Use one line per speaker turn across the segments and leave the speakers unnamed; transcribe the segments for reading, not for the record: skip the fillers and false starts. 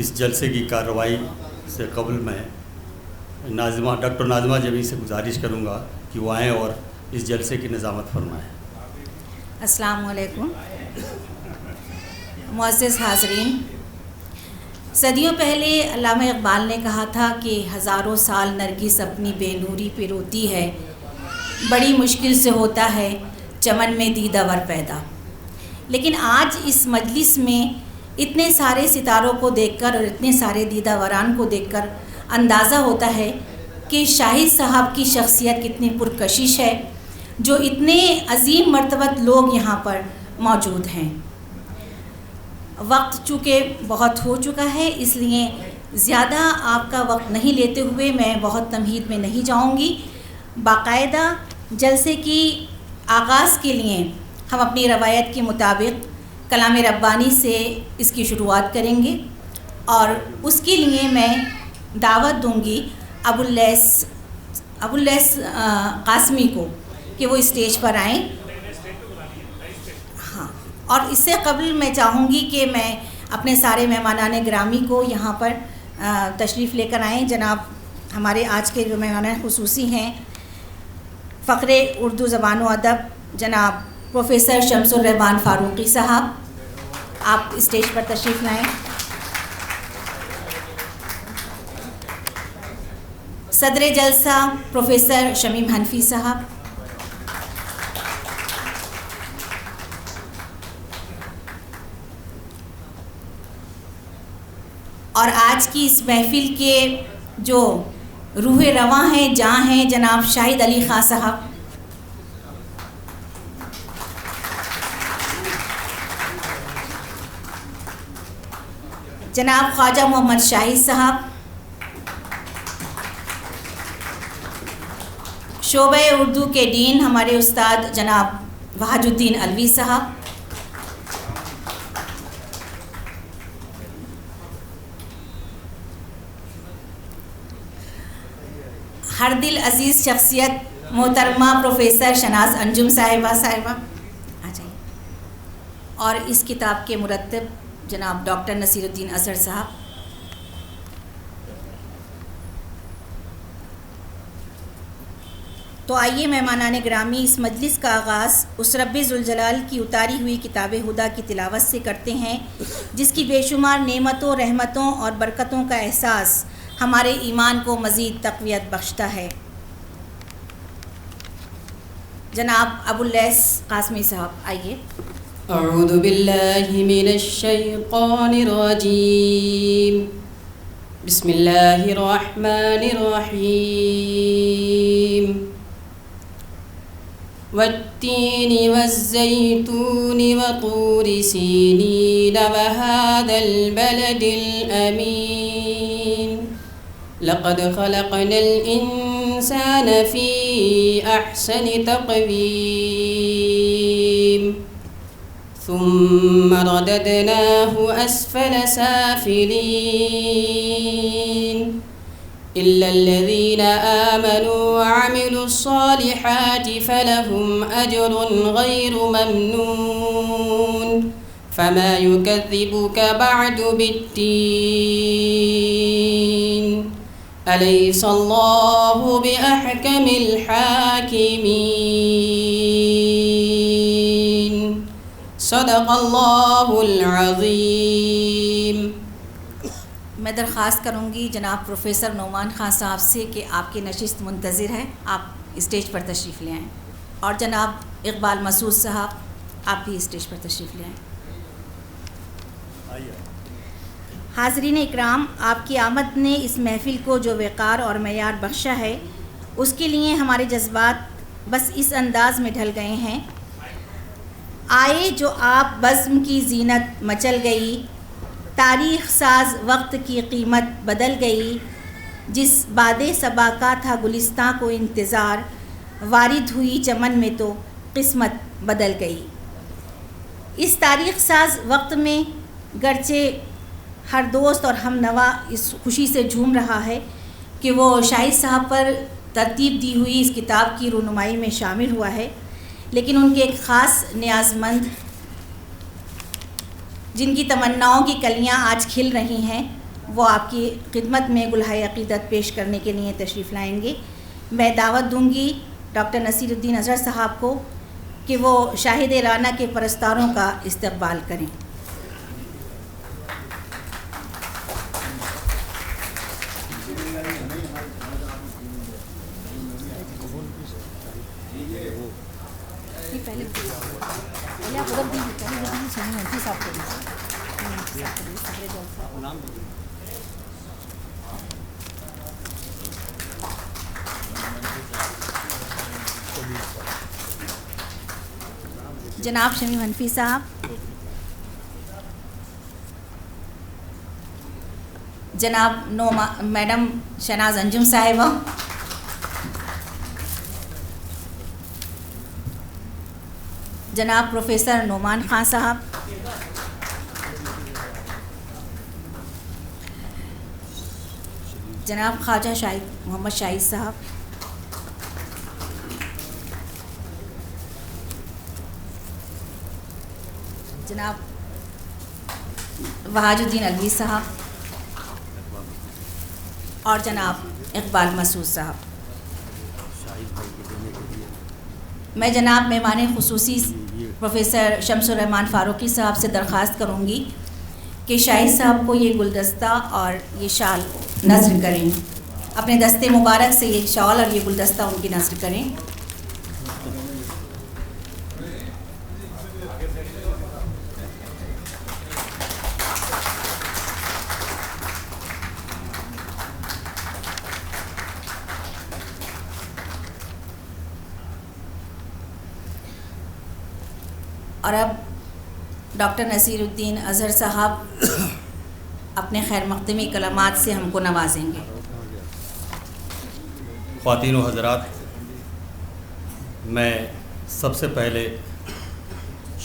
اس جلسے کی کارروائی سے قبل میں ڈاکٹر ناظمہ جمیل سے گزارش کروں گا کہ وہ آئیں اور اس جلسے کی نظامت فرمائیں۔
السلام علیکم معزز حاضرین، صدیوں پہلے علامہ اقبال نے کہا تھا کہ ہزاروں سال نرگس اپنی بے نوری پہ روتی ہے، بڑی مشکل سے ہوتا ہے چمن میں دیدہ ور پیدا۔ لیکن آج اس مجلس میں اتنے سارے ستاروں کو دیکھ کر اور اتنے سارے دیدہ وران کو دیکھ کر اندازہ ہوتا ہے کہ شاہد صاحب کی شخصیت کتنی پرکشش ہے، جو اتنے عظیم مرتبت لوگ یہاں پر موجود ہیں۔ وقت چونکہ بہت ہو چکا ہے، اس لیے زیادہ آپ کا وقت نہیں لیتے ہوئے میں بہت تمہید میں نہیں جاؤں گی۔ باقاعدہ جلسے کی آغاز کے لیے ہم اپنی روایت کے مطابق کلام ربانی سے اس کی شروعات کریں گے، اور اس کے لیے میں دعوت دوں گی ابواللیث قاسمی کو کہ وہ اسٹیج پر آئیں۔ ہاں، اور اس سے قبل میں چاہوں گی کہ میں اپنے سارے مہمانان گرامی کو یہاں پر تشریف لے کر آئیں۔ جناب ہمارے آج کے جو مہمان خصوصی ہیں، فخر اردو زبان و ادب جناب پروفیسر شمس الرحمان فاروقی صاحب، آپ اسٹیج پر تشریف لائیں۔ صدر جلسہ پروفیسر شمیم حنفی صاحب، اور آج کی اس محفل کے جو روح رواں ہیں، جاں ہیں، جناب شاہد علی خان صاحب، جناب خواجہ محمد شاہد صاحب، شعبہ اردو کے ڈین ہمارے استاد جناب وحج الدین علوی صاحب، ہر دل عزیز شخصیت محترمہ پروفیسر شناز انجم صاحبہ آ جائیں، اور اس کتاب کے مرتب جناب ڈاکٹر نصیر الدین اظہر صاحب۔ تو آئیے مہمانان گرامی، اس مجلس کا آغاز اس رب ذوالجلال کی اتاری ہوئی کتاب ہدیٰ کی تلاوت سے کرتے ہیں، جس کی بے شمار نعمتوں، رحمتوں اور برکتوں کا احساس ہمارے ایمان کو مزید تقویت بخشتا ہے۔ جناب ابواللیث قاسمی صاحب آئیے۔
اعوذ باللہ من الشیطان الرجیم، بسم اللہ الرحمن الرحیم، والتین والزیتون وطور سینین وهذا البلد الامین، لقد خلقنا الانسان فی احسن تقویم، ثم رددناه أسفل سافلين، إلا الذين آمنوا وعملوا الصالحات فلهم أجر غير ممنون، فما يكذبك بعد بالدين، أليس الله بأحكم الحاكمين، صدق اللہ العظیم۔
میں درخواست کروں گی جناب پروفیسر نعمان خان صاحب سے کہ آپ کی نشست منتظر ہے، آپ اسٹیج پر تشریف لے آئیں، اور جناب اقبال مسعود صاحب آپ بھی اسٹیج پر تشریف لے آئیں۔ حاضرین اکرام، آپ کی آمد نے اس محفل کو جو وقار اور معیار بخشا ہے، اس کے لیے ہمارے جذبات بس اس انداز میں ڈھل گئے ہیں۔ آئے جو آپ بزم کی زینت مچل گئی، تاریخ ساز وقت کی قیمت بدل گئی، جس باد صبا کا تھا گلستاں کو انتظار، وارد ہوئی چمن میں تو قسمت بدل گئی۔ اس تاریخ ساز وقت میں گرچہ ہر دوست اور ہم نوا اس خوشی سے جھوم رہا ہے کہ وہ شاہد صاحب پر ترتیب دی ہوئی اس کتاب کی رونمائی میں شامل ہوا ہے، لیکن ان کے ایک خاص نیاز مند جن کی تمناؤں کی کلیاں آج کھل رہی ہیں، وہ آپ کی خدمت میں گلہائے عقیدت پیش کرنے کے لیے تشریف لائیں گے۔ میں دعوت دوں گی ڈاکٹر نصیر الدین اظہر صاحب کو کہ وہ شاہد رانا کے پرستاروں کا استقبال کریں۔ جناب شمیم حنفی صاحب، جناب میڈم شہناز انجم صاحبہ، جناب پروفیسر نعمان خان صاحب، جناب خواجہ شاہد محمد شاہد صاحب، جناب وہاج الدین علوی صاحب اور جناب اقبال مسعود صاحب۔ میں جناب مہمان خصوصی پروفیسر شمس الرحمان فاروقی صاحب سے درخواست کروں گی کہ شاہد صاحب کو یہ گلدستہ اور یہ شال نذر کریں، اپنے دستے مبارک سے یہ شال اور یہ گلدستہ ان کی نذر کریں۔ اور اب ڈاکٹر نصیر الدین اظہر صاحب اپنے خیر مقدمی کلمات سے ہم کو نوازیں گے۔
خواتین و حضرات، میں سب سے پہلے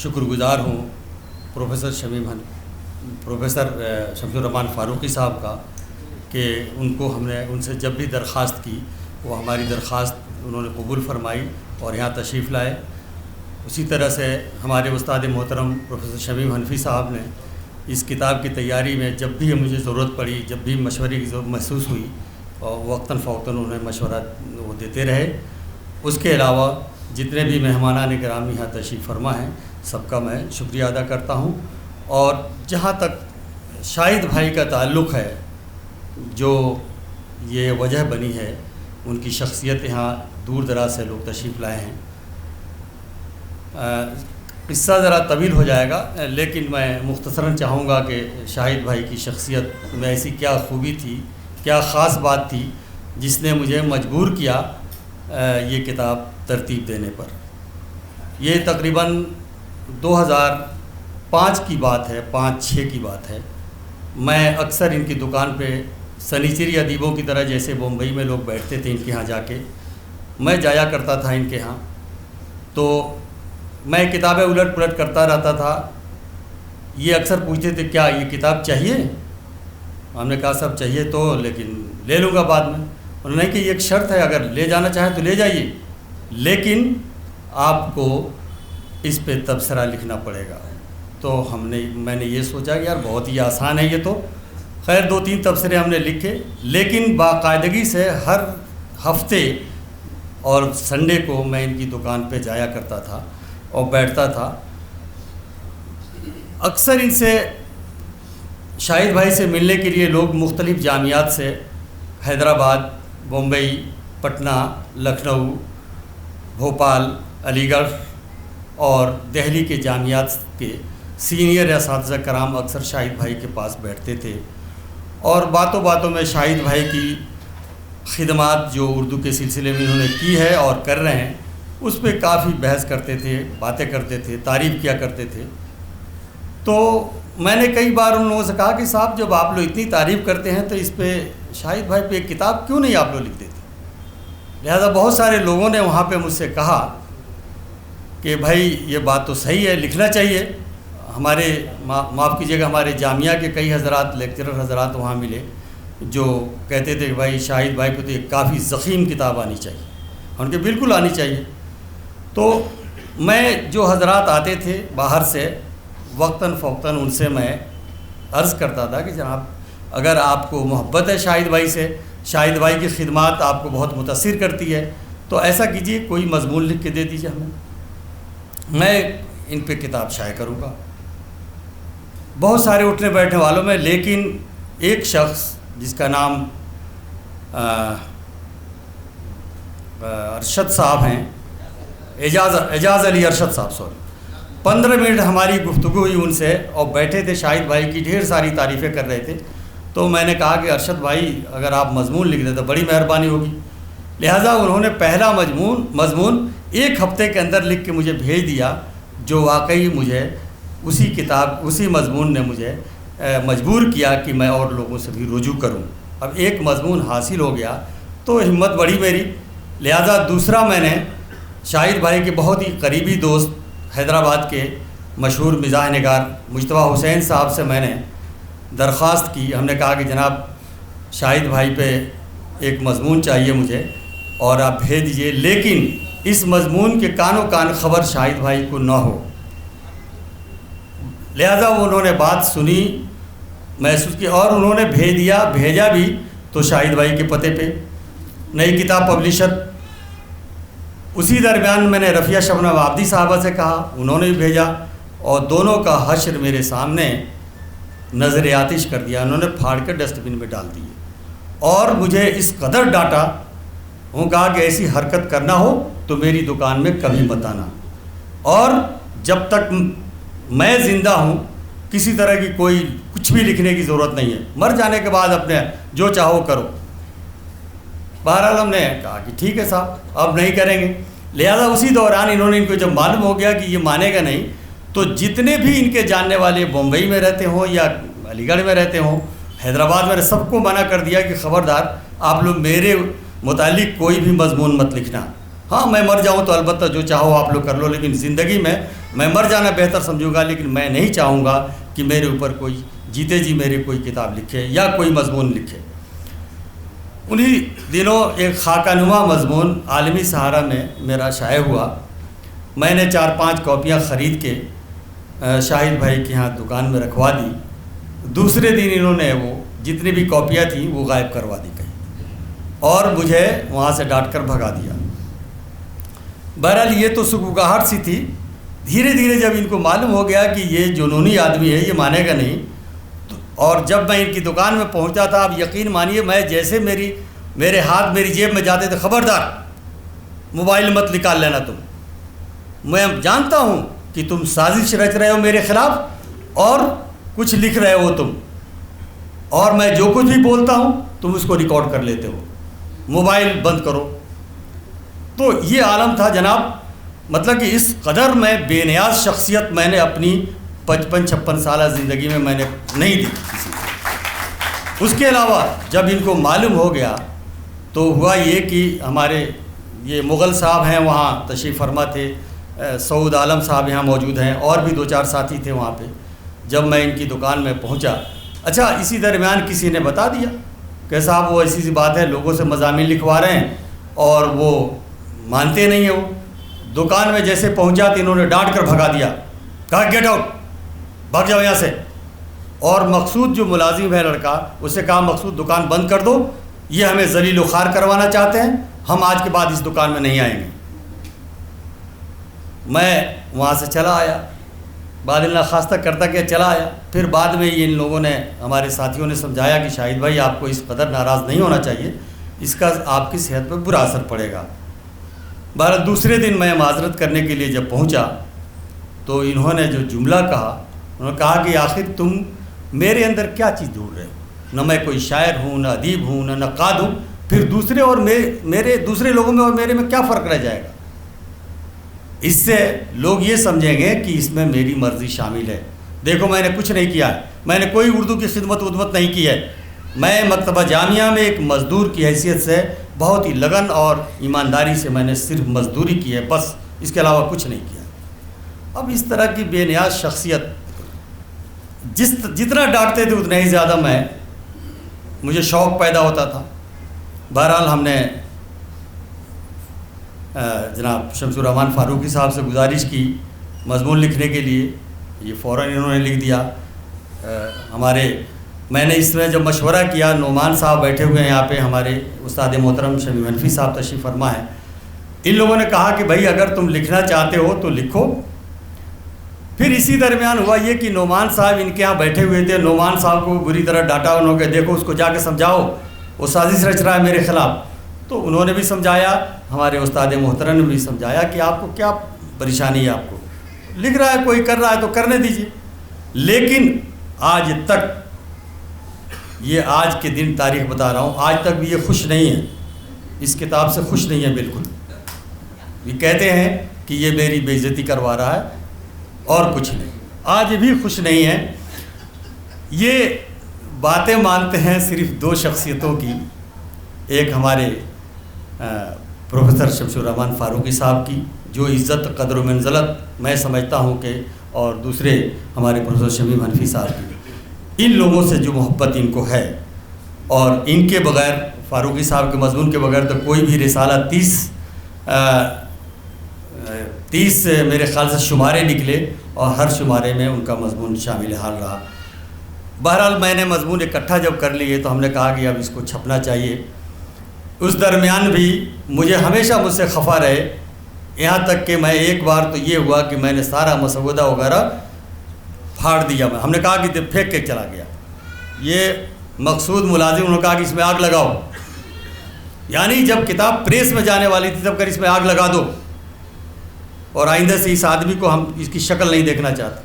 شکر گزار ہوں پروفیسر شمس الرحمان فاروقی صاحب کا کہ ہم نے ان سے جب بھی درخواست کی وہ ہماری درخواست انہوں نے قبول فرمائی اور یہاں تشریف لائے۔ اسی طرح سے ہمارے استاد محترم پروفیسر شمیم حنفی صاحب نے اس کتاب کی تیاری میں جب بھی مجھے ضرورت پڑی، جب بھی مشورے کی ضرورت محسوس ہوئی، اور وقتاً فوقتاً انہیں مشورہ وہ دیتے رہے۔ اس کے علاوہ جتنے بھی مہمانان گرامی یہاں تشریف فرما ہیں سب کا میں شکریہ ادا کرتا ہوں۔ اور جہاں تک شاہد بھائی کا تعلق ہے، جو یہ وجہ بنی ہے، ان کی شخصیت یہاں دور دراز سے لوگ تشریف لائے ہیں۔ قصہ ذرا طویل ہو جائے گا، لیکن میں مختصراً چاہوں گا کہ شاہد بھائی کی شخصیت میں ایسی کیا خوبی تھی، کیا خاص بات تھی جس نے مجھے مجبور کیا یہ کتاب ترتیب دینے پر۔ یہ تقریباً 2005 کی بات ہے، 5-6 کی بات ہے۔ میں اکثر ان کی دکان پہ سنیچری ادیبوں کی طرح، جیسے بمبئی میں لوگ بیٹھتے تھے ان کے ہاں جا کے، میں جایا کرتا تھا ان کے ہاں، تو میں کتابیں الٹ پلٹ کرتا رہتا تھا۔ یہ اکثر پوچھتے تھے کیا یہ کتاب چاہیے؟ ہم نے کہا صاحب چاہیے تو، لیکن لے لوں گا بعد میں۔ انہوں نے کہ یہ ایک شرط ہے، اگر لے جانا چاہیں تو لے جائیے، لیکن آپ کو اس پہ تبصرہ لکھنا پڑے گا۔ تو میں نے یہ سوچا کہ یار بہت ہی آسان ہے یہ تو۔ خیر 2-3 تبصرے ہم نے لکھے، لیکن باقاعدگی سے ہر ہفتے اور سنڈے کو میں ان کی دکان پہ جایا کرتا تھا اور بیٹھتا تھا۔ اکثر ان سے شاہد بھائی سے ملنے کے لیے لوگ مختلف جامعات سے، حیدرآباد، بمبئی، پٹنہ، لکھنؤ، بھوپال، علی گڑھ اور دہلی کے جامعات کے سینئر اساتذہ کرام اکثر شاہد بھائی کے پاس بیٹھتے تھے، اور باتوں باتوں میں شاہد بھائی کی خدمات جو اردو کے سلسلے میں انہوں نے کی ہے اور کر رہے ہیں اس پہ کافی بحث کرتے تھے، باتیں کرتے تھے، تعریف کیا کرتے تھے۔ تو میں نے کئی بار ان لوگوں سے کہا کہ صاحب جب آپ لوگ اتنی تعریف کرتے ہیں تو اس پہ شاہد بھائی پہ ایک کتاب کیوں نہیں آپ لوگ لکھ دیتے؟ لہذا بہت سارے لوگوں نے وہاں پہ مجھ سے کہا کہ بھائی یہ بات تو صحیح ہے، لکھنا چاہیے۔ ہمارے معاف کیجیے گا، ہمارے جامعہ کے کئی حضرات، لیکچرر حضرات وہاں ملے جو کہتے تھے کہ بھائی شاہد بھائی پہ تو ایک کافی ضخیم کتاب آنی چاہیے، ان کے بالکل آنی چاہیے۔ تو میں جو حضرات آتے تھے باہر سے، وقتاً فوقتاً ان سے میں عرض کرتا تھا کہ جناب اگر آپ کو محبت ہے شاہد بھائی سے، شاہد بھائی کی خدمات آپ کو بہت متاثر کرتی ہے، تو ایسا کیجئے کوئی مضمون لکھ کے دے دیجیے ہمیں، میں ان پہ کتاب شائع کروں گا۔ بہت سارے اٹھنے بیٹھنے والوں میں، لیکن ایک شخص جس کا نام ارشد صاحب ہیں، اعجاز علی ارشد صاحب، 15 منٹ ہماری گفتگو ہوئی ان سے، اور بیٹھے تھے شاہد بھائی کی ڈھیر ساری تعریفیں کر رہے تھے، تو میں نے کہا کہ ارشد بھائی اگر آپ مضمون لکھ دیں تو بڑی مہربانی ہوگی۔ لہٰذا انہوں نے پہلا مضمون 1 ہفتے کے اندر لکھ کے مجھے بھیج دیا، جو واقعی مجھے اسی مضمون نے مجھے مجبور کیا کہ میں اور لوگوں سے بھی رجوع کروں۔ اب ایک مضمون حاصل ہو گیا تو ہمت بڑھی میری، لہٰذا دوسرا میں نے شاہد بھائی کے بہت ہی قریبی دوست حیدرآباد کے مشہور مزاح نگار مجتبیٰ حسین صاحب سے میں نے درخواست کی، ہم نے کہا کہ جناب شاہد بھائی پہ ایک مضمون چاہیے مجھے اور آپ بھیج دیجیے، لیکن اس مضمون کے کانوں کان خبر شاہد بھائی کو نہ ہو۔ لہذا انہوں نے بات سنی، محسوس کی، اور انہوں نے بھیجا بھی تو شاہد بھائی کے پتے پہ، نئی کتاب پبلشر۔ اسی درمیان میں نے رفیہ شبنم عابدی صاحبہ سے کہا، انہوں نے بھی بھیجا، اور دونوں کا حشر میرے سامنے نظر آتش کر دیا، انہوں نے پھاڑ کر ڈسٹ بن میں ڈال دیے، اور مجھے اس قدر ڈانٹا، انہوں نے کہا کہ ایسی حرکت کرنا ہو تو میری دکان میں کبھی مت آنا، اور جب تک میں زندہ ہوں کسی طرح کی کوئی کچھ بھی لکھنے کی ضرورت نہیں ہے، مر جانے کے بعد اپنے جو چاہو کرو۔ بہرحال ہم نے کہا کہ ٹھیک ہے صاحب، اب نہیں کریں گے۔ لہذا اسی دوران انہوں نے، ان کو جب معلوم ہو گیا کہ یہ مانے گا نہیں، تو جتنے بھی ان کے جاننے والے بمبئی میں رہتے ہوں یا علی گڑھ میں رہتے ہوں، حیدرآباد میں، سب کو منع کر دیا کہ خبردار آپ لوگ میرے متعلق کوئی بھی مضمون مت لکھنا۔ ہاں میں مر جاؤں تو البتہ جو چاہو آپ لوگ کر لو، لیکن زندگی میں مر جانا بہتر سمجھوں گا، لیکن میں نہیں چاہوں گا کہ میرے اوپر کوئی جیتے جی میرے کوئی کتاب لکھے یا کوئی مضمون لکھے۔ انہی دنوں ایک خاکہ نما مضمون عالمی سہارا میں میرا شائع ہوا، میں نے 4-5 کاپیاں خرید کے شاہد بھائی کے ہاں دکان میں رکھوا دی۔ دوسرے دن انہوں نے وہ جتنی بھی کاپیاں تھیں وہ غائب کروا دی کہیں، اور مجھے وہاں سے ڈانٹ کر بھگا دیا۔ بہرحال یہ تو سکوگاہٹ سی تھی، دھیرے دھیرے جب ان کو معلوم ہو گیا کہ یہ جنونی آدمی ہے، یہ مانے گا نہیں، اور جب میں ان کی دکان میں پہنچا تھا، آپ یقین مانیے میں جیسے میرے ہاتھ میری جیب میں جاتے تھے، خبردار موبائل مت نکال لینا تم، میں جانتا ہوں کہ تم سازش رچ رہے ہو میرے خلاف اور کچھ لکھ رہے ہو تم، اور میں جو کچھ بھی بولتا ہوں تم اس کو ریکارڈ کر لیتے ہو، موبائل بند کرو۔ تو یہ عالم تھا جناب، مطلب کہ اس قدر میں بے نیاز شخصیت میں نے اپنی 55-56 سالہ زندگی میں نے نہیں دی کسی کو۔ اس کے علاوہ جب ان کو معلوم ہو گیا تو ہوا یہ کہ ہمارے یہ مغل صاحب ہیں وہاں تشریف فرما تھے، سعود عالم صاحب یہاں موجود ہیں، اور بھی 2-4 ساتھی تھے وہاں پہ۔ جب میں ان کی دکان میں پہنچا، اچھا اسی درمیان کسی نے بتا دیا کہ صاحب وہ ایسی سی بات ہے، لوگوں سے مضامین لکھوا رہے ہیں اور وہ مانتے نہیں ہیں۔ وہ دکان میں جیسے پہنچا تو انہوں نے ڈانٹ کر بھگا دیا، کہا گیٹ آؤٹ، بھاگ جاؤ یہاں سے، اور مقصود جو ملازم ہے لڑکا، اسے کہا مقصود دکان بند کر دو، یہ ہمیں ذلیل و خوار کروانا چاہتے ہیں، ہم آج کے بعد اس دکان میں نہیں آئیں گے۔ میں وہاں سے چلا آیا، بعد اللہ خواستہ کرتا کہ چلا آیا۔ پھر بعد میں ان لوگوں نے، ہمارے ساتھیوں نے سمجھایا کہ شاہد بھائی آپ کو اس قدر ناراض نہیں ہونا چاہیے، اس کا آپ کی صحت پر برا اثر پڑے گا۔ بہرحال دوسرے دن میں معذرت کرنے کے لیے جب پہنچا تو انہوں نے جو جملہ کہا، انہوں نے کہا کہ آخر تم میرے اندر کیا چیز ڈھونڈ رہے ہو؟ نہ میں کوئی شاعر ہوں، نہ ادیب ہوں، نہ نقاد ہوں، پھر دوسرے اور میرے دوسرے لوگوں میں اور میرے میں کیا فرق رہ جائے گا؟ اس سے لوگ یہ سمجھیں گے کہ اس میں میری مرضی شامل ہے۔ دیکھو میں نے کچھ نہیں کیا ہے، میں نے کوئی اردو کی خدمت نہیں کی ہے، میں مکتبہ جامعہ میں ایک مزدور کی حیثیت سے بہت ہی لگن اور ایمانداری سے میں نے صرف مزدوری کی ہے، بس اس کے علاوہ کچھ نہیں کیا۔ اب اس طرح کی بے نیاز شخصیت جتنا ڈانٹتے تھے اتنا ہی زیادہ مجھے شوق پیدا ہوتا تھا۔ بہرحال ہم نے جناب شمس الرحمان فاروقی صاحب سے گزارش کی مضمون لکھنے کے لیے، یہ فوراً انہوں نے لکھ دیا۔ ہمارے میں نے اس میں جب مشورہ کیا، نعمان صاحب بیٹھے ہوئے ہیں یہاں پہ، ہمارے استاد محترم شمیم حنفی صاحب تشریف فرما ہے، ان لوگوں نے کہا کہ بھائی اگر تم لکھنا چاہتے ہو تو لکھو۔ پھر اسی درمیان ہوا یہ کہ نعمان صاحب ان کے ہاں بیٹھے ہوئے تھے، نعمان صاحب کو بری طرح ڈانٹا انہوں نے کہ دیکھو اس کو جا کے سمجھاؤ، وہ سازش رچ رہا ہے میرے خلاف۔ تو انہوں نے بھی سمجھایا، ہمارے استاد محترم نے بھی سمجھایا کہ آپ کو کیا پریشانی ہے، آپ کو لکھ رہا ہے کوئی، کر رہا ہے تو کرنے دیجیے۔ لیکن آج تک، یہ آج کے دن تاریخ بتا رہا ہوں، آج تک بھی یہ خوش نہیں ہے، اس کتاب سے خوش نہیں ہے بالکل۔ یہ کہتے ہیں کہ یہ میری بے عزتی کروا رہا ہے اور کچھ نہیں، آج بھی خوش نہیں ہے۔ یہ باتیں مانتے ہیں صرف دو شخصیتوں کی، ایک ہمارے پروفیسر شمس الرحمان فاروقی صاحب کی، جو عزت قدر و منزلت میں سمجھتا ہوں کہ، اور دوسرے ہمارے پروفیسر شمیم حنفی صاحب کی۔ ان لوگوں سے جو محبت ان کو ہے، اور ان کے بغیر، فاروقی صاحب کے مضمون کے بغیر تو کوئی بھی رسالہ 30 میرے خیال سے شمارے نکلے، اور ہر شمارے میں ان کا مضمون شامل حال رہا۔ بہرحال میں نے مضمون اکٹھا جب کر لیے تو ہم نے کہا کہ اب اس کو چھپنا چاہیے۔ اس درمیان بھی مجھے ہمیشہ مجھ سے خفا رہے، یہاں تک کہ میں ایک بار تو یہ ہوا کہ میں نے سارا مسودہ وغیرہ پھاڑ دیا۔ ہم نے کہا کہ پھینک کے چلا گیا۔ یہ مقصود ملازم، انہوں نے کہا کہ اس میں آگ لگاؤ، یعنی جب کتاب پریس میں جانے والی تھی تب کر اس میں آگ لگا دو، اور آئندہ سے اس آدمی کو ہم اس کی شکل نہیں دیکھنا چاہتے۔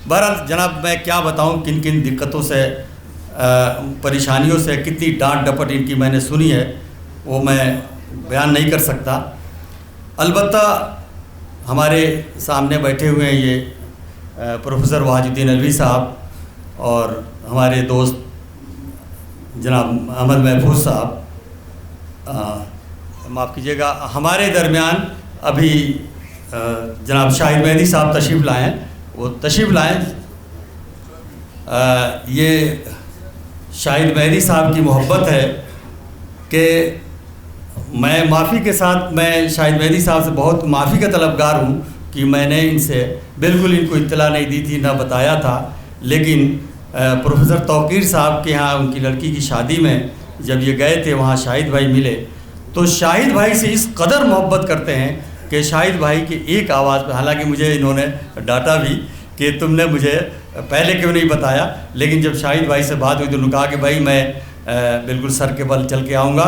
بہرحال جناب، میں کیا بتاؤں کن کن دقتوں سے، پریشانیوں سے، کتنی ڈانٹ ڈپٹ ان کی میں نے سنی ہے، وہ میں بیان نہیں کر سکتا۔ البتہ ہمارے سامنے بیٹھے ہوئے ہیں یہ پروفیسر وحاج الدین علوی صاحب، اور ہمارے دوست جناب احمد محفوظ صاحب، معاف کیجیے گا، ہمارے درمیان ابھی جناب شاہد مہدی صاحب تشریف لائے ہیں، وہ تشریف لائیں۔ یہ شاہد مہدی صاحب کی محبت ہے کہ میں معافی کے ساتھ، میں شاہد مہدی صاحب سے بہت معافی کا طلبگار ہوں کہ میں نے ان سے بالکل ان کو اطلاع نہیں دی تھی، نہ بتایا تھا۔ لیکن پروفیسر توقیر صاحب کے ہاں ان کی لڑکی کی شادی میں جب یہ گئے تھے، وہاں شاہد بھائی ملے، تو شاہد بھائی سے اس قدر محبت کرتے ہیں کہ شاہد بھائی کی ایک آواز پہ، حالانکہ مجھے انہوں نے ڈانٹا بھی کہ تم نے مجھے پہلے کیوں نہیں بتایا، لیکن جب شاہد بھائی سے بات ہوئی تو انہوں نے کہا کہ بھائی میں بالکل سر کے بل چل کے آؤں گا۔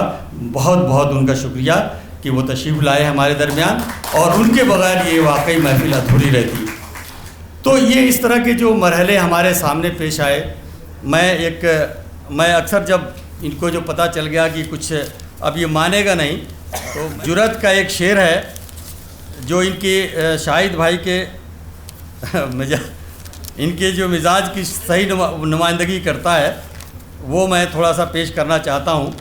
بہت بہت ان کا شکریہ کہ وہ تشریف لائے ہمارے درمیان، اور ان کے بغیر یہ واقعی محفل ادھوری رہتی۔ تو یہ اس طرح کے جو مرحلے ہمارے سامنے پیش آئے، میں اکثر جب ان کو جو پتہ چل گیا کہ کچھ اب یہ مانے گا نہیں، تو جرأت کا ایک شعر ہے جو ان کے شاہد بھائی کے ان کے جو مزاج کی صحیح نمائندگی کرتا ہے، وہ میں تھوڑا سا پیش کرنا چاہتا ہوں۔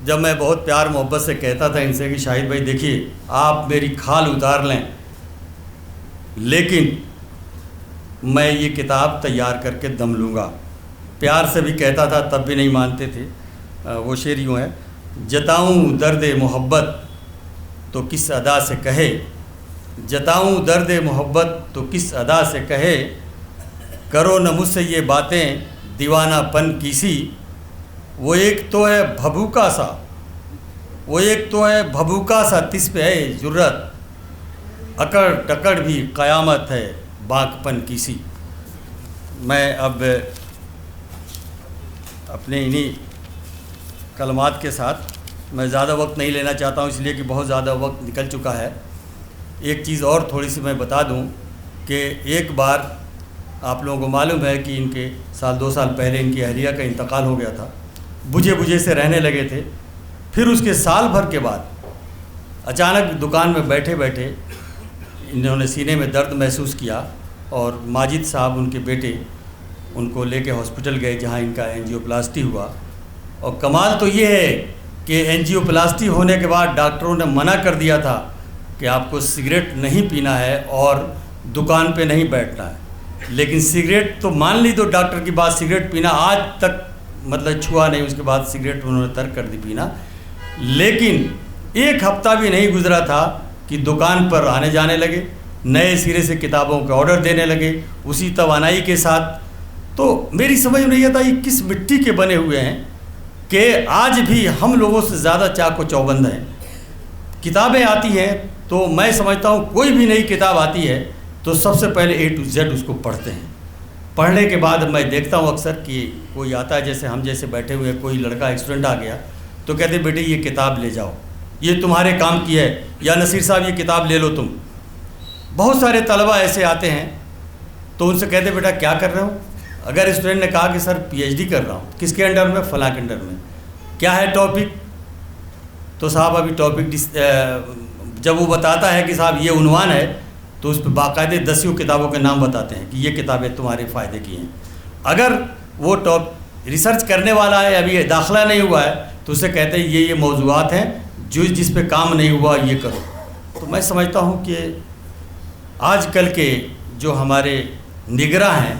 جب میں بہت پیار محبت سے کہتا تھا ان سے کہ شاہد بھائی دیکھیے، آپ میری کھال اتار لیں، لیکن میں یہ کتاب تیار کر کے دم لوں گا۔ پیار سے بھی کہتا تھا، تب بھی نہیں مانتے تھے۔ وہ شعر یوں ہے: جتاؤں درد محبت تو کس ادا سے کہے، جتاؤں درد محبت تو کس ادا سے کہے، کرو نہ مجھ سے یہ باتیں دیوانہ پن کی سی، وہ ایک تو ہے بھبوکا سا، وہ ایک تو ہے بھبوکا سا تس پہ ہے جرت، اکڑ ٹکڑ بھی قیامت ہے باک پن کی سی۔ میں اب اپنے انہی کلمات کے ساتھ میں زیادہ وقت نہیں لینا چاہتا ہوں، اس لیے کہ بہت زیادہ وقت نکل چکا ہے۔ ایک چیز اور تھوڑی سی میں بتا دوں کہ ایک بار آپ لوگوں کو معلوم ہے کہ ان کے 2 سال پہلے ان کی اہلیہ کا انتقال ہو گیا تھا، بجھے سے رہنے لگے تھے۔ پھر اس کے سال بھر کے بعد اچانک دکان میں بیٹھے بیٹھے انہوں نے سینے میں درد محسوس کیا، اور ماجد صاحب ان کے بیٹے ان کو لے کے ہاسپٹل گئے جہاں ان کا اینجیو پلاسٹی ہوا۔ اور کمال تو یہ ہے کہ اینجیو پلاسٹی ہونے کے بعد ڈاکٹروں نے منع کر دیا تھا کہ آپ کو سگریٹ نہیں پینا ہے اور دکان پہ نہیں بیٹھنا ہے، لیکن سگریٹ تو مان لی تو ڈاکٹر کی بات، سگریٹ پینا آج تک مطلب چھوا نہیں، اس کے بعد سگریٹ انہوں نے ترک کر دی پینا۔ لیکن ایک ہفتہ بھی نہیں گزرا تھا کہ دکان پر آنے جانے لگے، نئے سرے سے کتابوں کے آرڈر دینے لگے، اسی توانائی کے ساتھ تو میری سمجھ میں نہیں آتا یہ کس مٹی کے بنے ہوئے ہیں کہ آج بھی ہم لوگوں سے زیادہ چاق و چوبند ہیں. کتابیں آتی ہیں تو میں سمجھتا ہوں کوئی بھی نئی کتاب آتی ہے تو سب سے پہلے A to Z اس کو پڑھتے ہیں. پڑھنے کے بعد میں دیکھتا ہوں اکثر کہ کوئی آتا ہے جیسے ہم جیسے بیٹھے ہوئے کوئی لڑکا اسٹوڈنٹ آ گیا تو کہتے بیٹے یہ کتاب لے جاؤ, یہ تمہارے کام کی ہے, یا نصیر صاحب یہ کتاب لے لو تم. بہت سارے طلبہ ایسے آتے ہیں تو ان سے کہتے بیٹا کیا کر رہے ہو. اگر اسٹوڈنٹ نے کہا کہ سر PhD کر رہا ہوں, کس کے انڈر میں, فلاں کے انڈر میں, کیا ہے ٹاپک, تو صاحب ابھی ٹاپک جب وہ بتاتا ہے کہ صاحب یہ عنوان ہے تو اس پہ باقاعدہ 10 کتابوں کے نام بتاتے ہیں کہ یہ کتابیں تمہارے فائدے کی ہیں. اگر وہ ریسرچ کرنے والا ہے, ابھی داخلہ نہیں ہوا ہے, تو اسے کہتے ہیں یہ موضوعات ہیں جس پہ کام نہیں ہوا یہ کرو. تو میں سمجھتا ہوں کہ آج کل کے جو ہمارے نگراں ہیں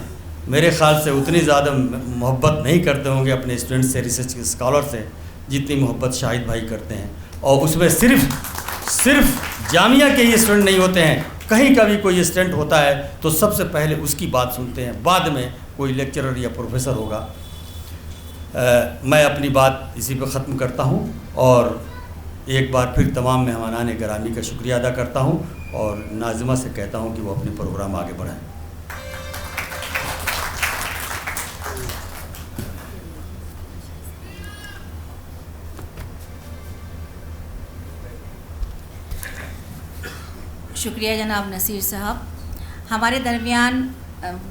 میرے خیال سے اتنی زیادہ محبت نہیں کرتے ہوں گے اپنے اسٹوڈنٹ سے, ریسرچ اسکالر سے, جتنی محبت شاہد بھائی کرتے ہیں. اور اس میں صرف جامعہ کے یہ اسٹوڈنٹ نہیں ہوتے ہیں, کہیں کا بھی کوئی اسٹوڈنٹ ہوتا ہے تو سب سے پہلے اس کی بات سنتے ہیں, بعد میں کوئی لیکچرر یا پروفیسر ہوگا. میں اپنی بات اسی پہ ختم کرتا ہوں اور ایک بار پھر تمام مہمانان گرامی کا شکریہ ادا کرتا ہوں اور ناظمہ سے کہتا ہوں کہ وہ اپنے پروگرام آگے بڑھائیں.
شکریہ جناب نصیر صاحب. ہمارے درمیان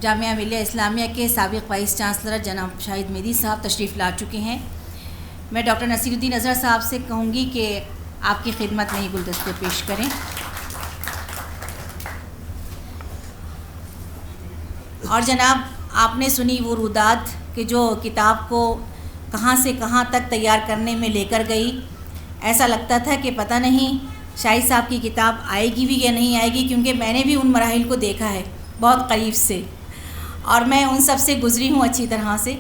جامعہ ملیہ اسلامیہ کے سابق وائس چانسلر جناب شاہد مہدی صاحب تشریف لا چکے ہیں. میں ڈاکٹر نصیر الدین اظہر صاحب سے کہوں گی کہ آپ کی خدمت میں ہی گلدستے پیش کریں. اور جناب آپ نے سنی وہ روداد کہ جو کتاب کو کہاں سے کہاں تک تیار کرنے میں لے کر گئی. ایسا لگتا تھا کہ پتہ نہیں شاہد صاحب کی کتاب آئے گی بھی یا نہیں آئے گی, کیونکہ میں نے بھی ان مراحل کو دیکھا ہے بہت قریب سے اور میں ان سب سے گزری ہوں اچھی طرح سے.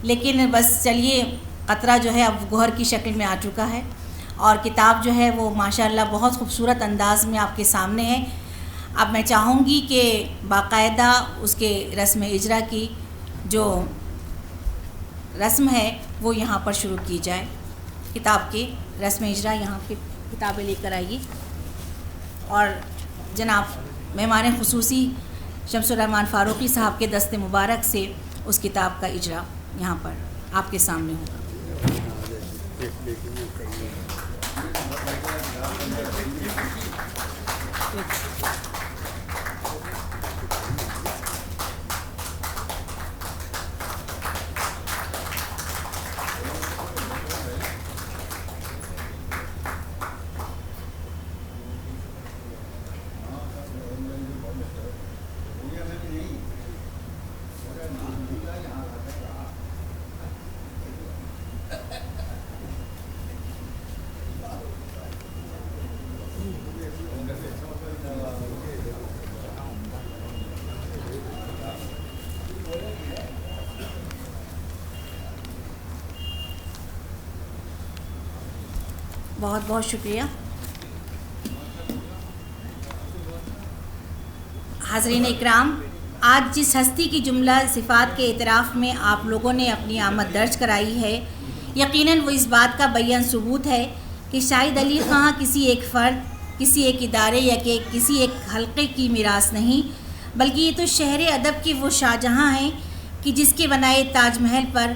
لیکن بس چلیے قطرہ جو ہے اب گوہر کی شکل میں آ چکا ہے اور کتاب جو ہے وہ ماشاءاللہ بہت خوبصورت انداز میں آپ کے سامنے ہے. اب میں چاہوں گی کہ باقاعدہ اس کے رسم اجرا کی جو رسم ہے وہ یہاں پر شروع کی جائے. کتاب کے رسم اجرا یہاں پہ کتابیں لے کر آئیے اور جناب مہمان خصوصی شمس الرحمان فاروقی صاحب کے دست مبارک سے اس کتاب کا اجرا یہاں پر آپ کے سامنے ہوگا. بہت بہت شکریہ. حاضرین اکرام, آج جس ہستی کی جملہ صفات کے اعتراف میں آپ لوگوں نے اپنی آمد درج کرائی ہے, یقیناً وہ اس بات کا بیان ثبوت ہے کہ شاہد علی خاں کسی ایک فرد, کسی ایک ادارے یا کہ کسی ایک حلقے کی میراث نہیں, بلکہ یہ تو شہر ادب کے وہ شاہجہاں ہیں کہ جس کے بنائے تاج محل پر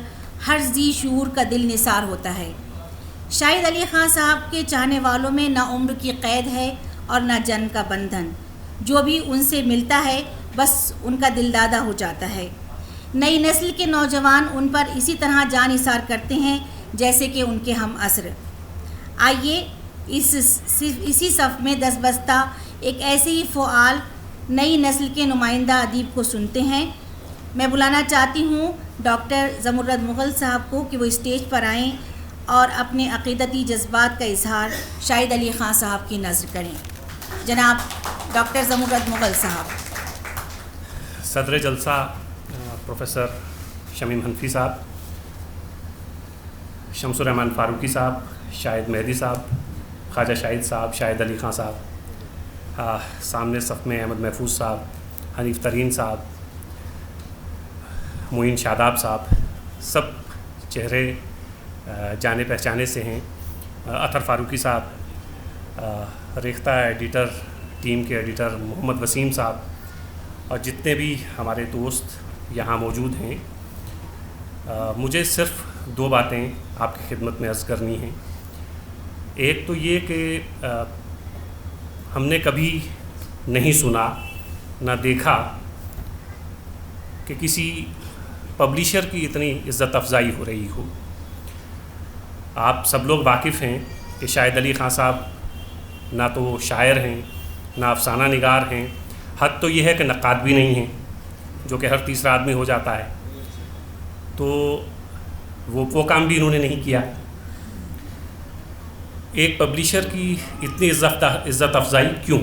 ہر ذی شعور کا دل نثار ہوتا ہے. شاہد علی خاں صاحب کے چاہنے والوں میں نہ عمر کی قید ہے اور نہ جن کا بندھن. جو بھی ان سے ملتا ہے بس ان کا دل دادہ ہو جاتا ہے. نئی نسل کے نوجوان ان پر اسی طرح جان نثار کرتے ہیں جیسے کہ ان کے ہم عصر. آئیے اسی صف میں دست بستہ ایک ایسے ہی فعال نئی نسل کے نمائندہ ادیب کو سنتے ہیں. میں بلانا چاہتی ہوں ڈاکٹر زمرد مغل صاحب کو کہ وہ اسٹیج پر آئیں اور اپنے عقیدتی جذبات کا اظہار شاہد علی خاں صاحب کی نظر کریں. جناب ڈاکٹر زمرد مغل صاحب.
صدر جلسہ پروفیسر شمیم حنفی صاحب, شمس الرحمان فاروقی صاحب, شاہد مہدی صاحب, خواجہ شاہد صاحب, شاہد علی خاں صاحب, سامنے صف میں احمد محفوظ صاحب, حنیف ترین صاحب, معین شاداب صاحب، سب چہرے جانے پہچانے سے ہیں، اطہر فاروقی صاحب، ریختہ ایڈیٹر ٹیم کے ایڈیٹر محمد وسیم صاحب، اور جتنے بھی ہمارے دوست یہاں موجود ہیں، مجھے صرف 2 باتیں آپ کی خدمت میں عرض کرنی ہیں۔ ایک تو یہ کہ ہم نے کبھی نہیں سنا نہ دیکھا کہ کسی پبلیشر کی اتنی عزت افزائی ہو رہی ہو۔ آپ سب لوگ واقف ہیں کہ شاہد علی خان صاحب نہ تو شاعر ہیں نہ افسانہ نگار ہیں، حد تو یہ ہے کہ نقاد بھی نہیں ہیں، جو کہ ہر تیسرا آدمی ہو جاتا ہے، تو وہ کام بھی انہوں نے نہیں کیا۔ ایک پبلیشر کی اتنی عزت افزائی کیوں؟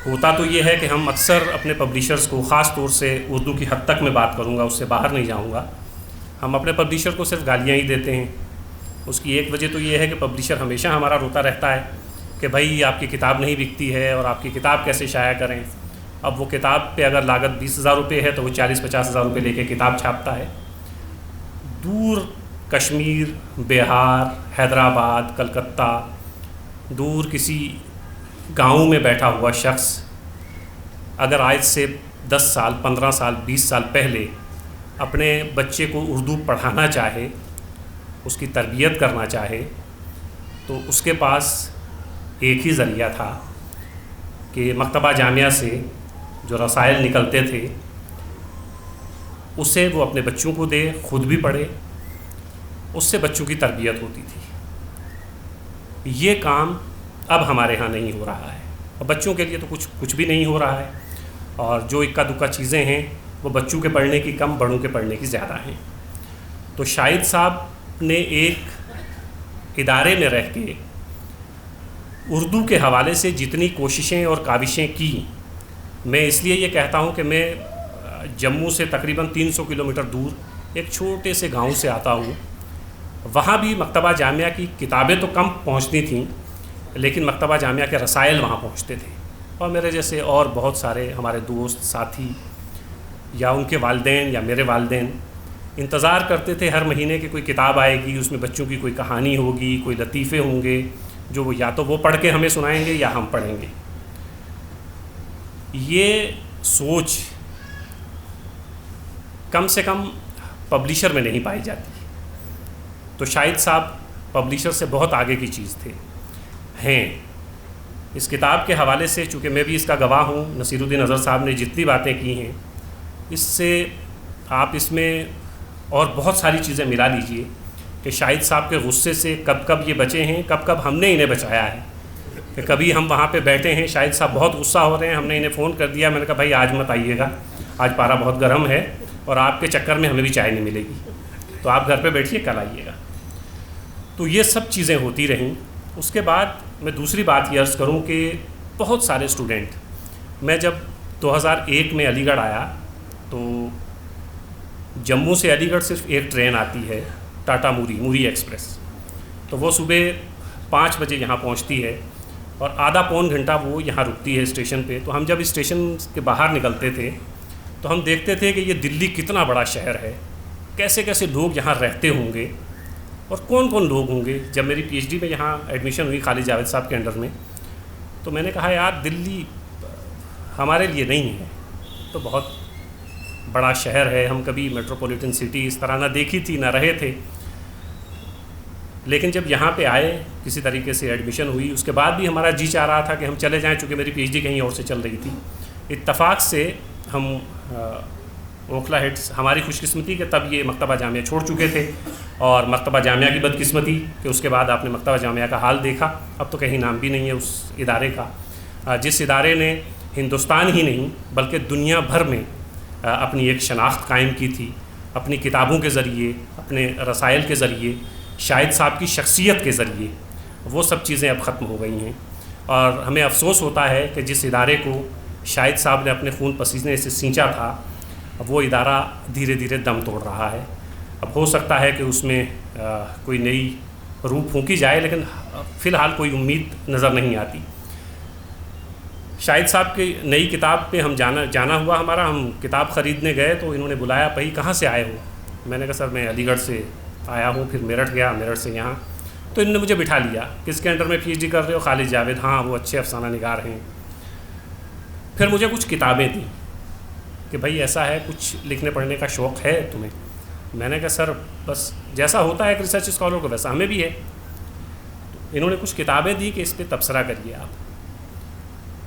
ہوتا تو یہ ہے کہ ہم اکثر اپنے پبلیشرز کو، خاص طور سے اردو کی حد تک میں بات کروں گا، اس سے باہر نہیں جاؤں گا، ہم اپنے پبلیشر کو صرف گالیاں ہی دیتے ہیں۔ اس کی ایک وجہ تو یہ ہے کہ پبلیشر ہمیشہ ہمارا روتا رہتا ہے کہ بھائی آپ کی کتاب نہیں بکتی ہے اور آپ کی کتاب کیسے شائع کریں۔ اب وہ کتاب پہ اگر لاگت 20,000 روپے ہے تو وہ 40-50,000 روپے لے کے کتاب چھاپتا ہے۔ دور کشمیر، بہار، حیدرآباد، کلکتہ، دور کسی گاؤں میں بیٹھا ہوا شخص اگر آج سے 10 سال، 15 سال، 20 سال پہلے اپنے بچے کو اردو پڑھانا چاہے، اس کی تربیت کرنا چاہے، تو اس کے پاس ایک ہی ذریعہ تھا کہ مکتبہ جامعہ سے جو رسائل نکلتے تھے اسے وہ اپنے بچوں کو دے، خود بھی پڑھے، اس سے بچوں کی تربیت ہوتی تھی۔ یہ کام اب ہمارے ہاں نہیں ہو رہا ہے، اور بچوں کے لیے تو کچھ بھی نہیں ہو رہا ہے، اور جو اکا دکا چیزیں ہیں وہ بچوں کے پڑھنے کی کم، بڑوں کے پڑھنے کی زیادہ ہیں۔ تو شاہد صاحب نے ایک ادارے میں رہ کے اردو کے حوالے سے جتنی کوششیں اور کاوشیں کی، میں اس لیے یہ کہتا ہوں کہ میں جموں سے تقریباً 300 کلومیٹر دور ایک چھوٹے سے گاؤں سے آتا ہوں، وہاں بھی مکتبہ جامعہ کی کتابیں تو کم پہنچتی تھیں، لیکن مکتبہ جامعہ کے رسائل وہاں پہنچتے تھے، اور میرے جیسے اور بہت سارے ہمارے دوست ساتھی یا ان کے والدین یا میرے والدین انتظار کرتے تھے ہر مہینے کہ کوئی کتاب آئے گی، اس میں بچوں کی کوئی کہانی ہوگی، کوئی لطیفے ہوں گے جو وہ یا تو وہ پڑھ کے ہمیں سنائیں گے یا ہم پڑھیں گے۔ یہ سوچ کم سے کم پبلیشر میں نہیں پائی جاتی، تو شاہد صاحب پبلیشر سے بہت آگے کی چیز تھے ہیں۔ اس کتاب کے حوالے سے چونکہ میں بھی اس کا گواہ ہوں، نصیر الدین اظہر صاحب نے جتنی باتیں کی ہیں، اس سے آپ اس میں اور بہت ساری چیزیں ملا لیجئے کہ شاہد صاحب کے غصے سے کب کب یہ بچے ہیں، کب کب ہم نے انہیں بچایا ہے۔ کہ کبھی ہم وہاں پہ بیٹھے ہیں، شاہد صاحب بہت غصہ ہو رہے ہیں، ہم نے انہیں فون کر دیا، میں نے کہا بھائی آج مت آئیے گا، آج پارا بہت گرم ہے اور آپ کے چکر میں ہمیں بھی چائے نہیں ملے گی، تو آپ گھر پہ بیٹھیے، کل آئیے گا۔ تو یہ سب چیزیں ہوتی رہیں۔ اس کے بعد میں دوسری بات یہ عرض کروں کہ بہت سارے اسٹوڈنٹ، میں جب 2001 میں علی گڑھ آیا تو جموں سے علی گڑھ صرف ایک ٹرین آتی ہے، ٹاٹا موری ایکسپریس، تو وہ صبح 5 بجے یہاں پہنچتی ہے اور آدھا پون گھنٹہ وہ یہاں رکتی ہے اسٹیشن پہ۔ تو ہم جب اسٹیشن کے باہر نکلتے تھے تو ہم دیکھتے تھے کہ یہ دلی کتنا بڑا شہر ہے، کیسے کیسے لوگ یہاں رہتے ہوں گے اور کون کون لوگ ہوں گے۔ جب میری پی ایچ ڈی میں یہاں ایڈمیشن ہوئی خالد جاوید صاحب کے انڈر میں، تو میں نے کہا یار دلی ہمارے لیے نہیں ہے، تو بہت بڑا شہر ہے، ہم کبھی میٹروپولیٹن سٹی اس طرح نہ دیکھی تھی، نہ رہے تھے۔ لیکن جب یہاں پہ آئے، کسی طریقے سے ایڈمیشن ہوئی، اس کے بعد بھی ہمارا جی چاہ رہا تھا کہ ہم چلے جائیں، چونکہ میری پی ایچ ڈی کہیں اور سے چل رہی تھی۔ اتفاق سے ہم اوکھلا ہیڈس، ہماری خوش قسمتی کہ تب یہ مکتبہ جامعہ چھوڑ چکے تھے، اور مکتبہ جامعہ کی بدقسمتی کہ اس کے بعد آپ نے مکتبہ جامعہ کا حال دیکھا، اب تو کہیں نام بھی نہیں ہے اس ادارے کا، جس ادارے نے ہندوستان ہی نہیں بلکہ دنیا بھر میں اپنی ایک شناخت قائم کی تھی، اپنی کتابوں کے ذریعے، اپنے رسائل کے ذریعے، شاہد صاحب کی شخصیت کے ذریعے۔ وہ سب چیزیں اب ختم ہو گئی ہیں، اور ہمیں افسوس ہوتا ہے کہ جس ادارے کو شاہد صاحب نے اپنے خون پسینے سے سینچا تھا، وہ ادارہ دھیرے دھیرے دم توڑ رہا ہے۔ اب ہو سکتا ہے کہ اس میں کوئی نئی روح پھونکی جائے، لیکن فی الحال کوئی امید نظر نہیں آتی۔ شاہد صاحب کی نئی کتاب پہ ہم جانا ہوا ہمارا. ہم کتاب خریدنے گئے تو انہوں نے بلایا, بھائی کہاں سے آئے ہو؟ میں نے کہا سر میں علی گڑھ سے آیا ہوں, پھر میرٹھ گیا, میرٹھ سے یہاں. تو انہوں نے مجھے بٹھا لیا, کس کے انڈر میں پی ایچ ڈی کر رہے ہو؟ خالد جاوید. ہاں وہ اچھے افسانہ نگار ہیں. پھر مجھے کچھ کتابیں دیں کہ بھائی ایسا ہے, کچھ لکھنے پڑھنے کا شوق ہے تمہیں؟ میں نے کہا سر بس جیسا ہوتا ہے ایک ریسرچ اسکالر کو ویسا ہمیں بھی ہے. انہوں نے کچھ کتابیں دی کہ اس پہ تبصرہ کریے آپ.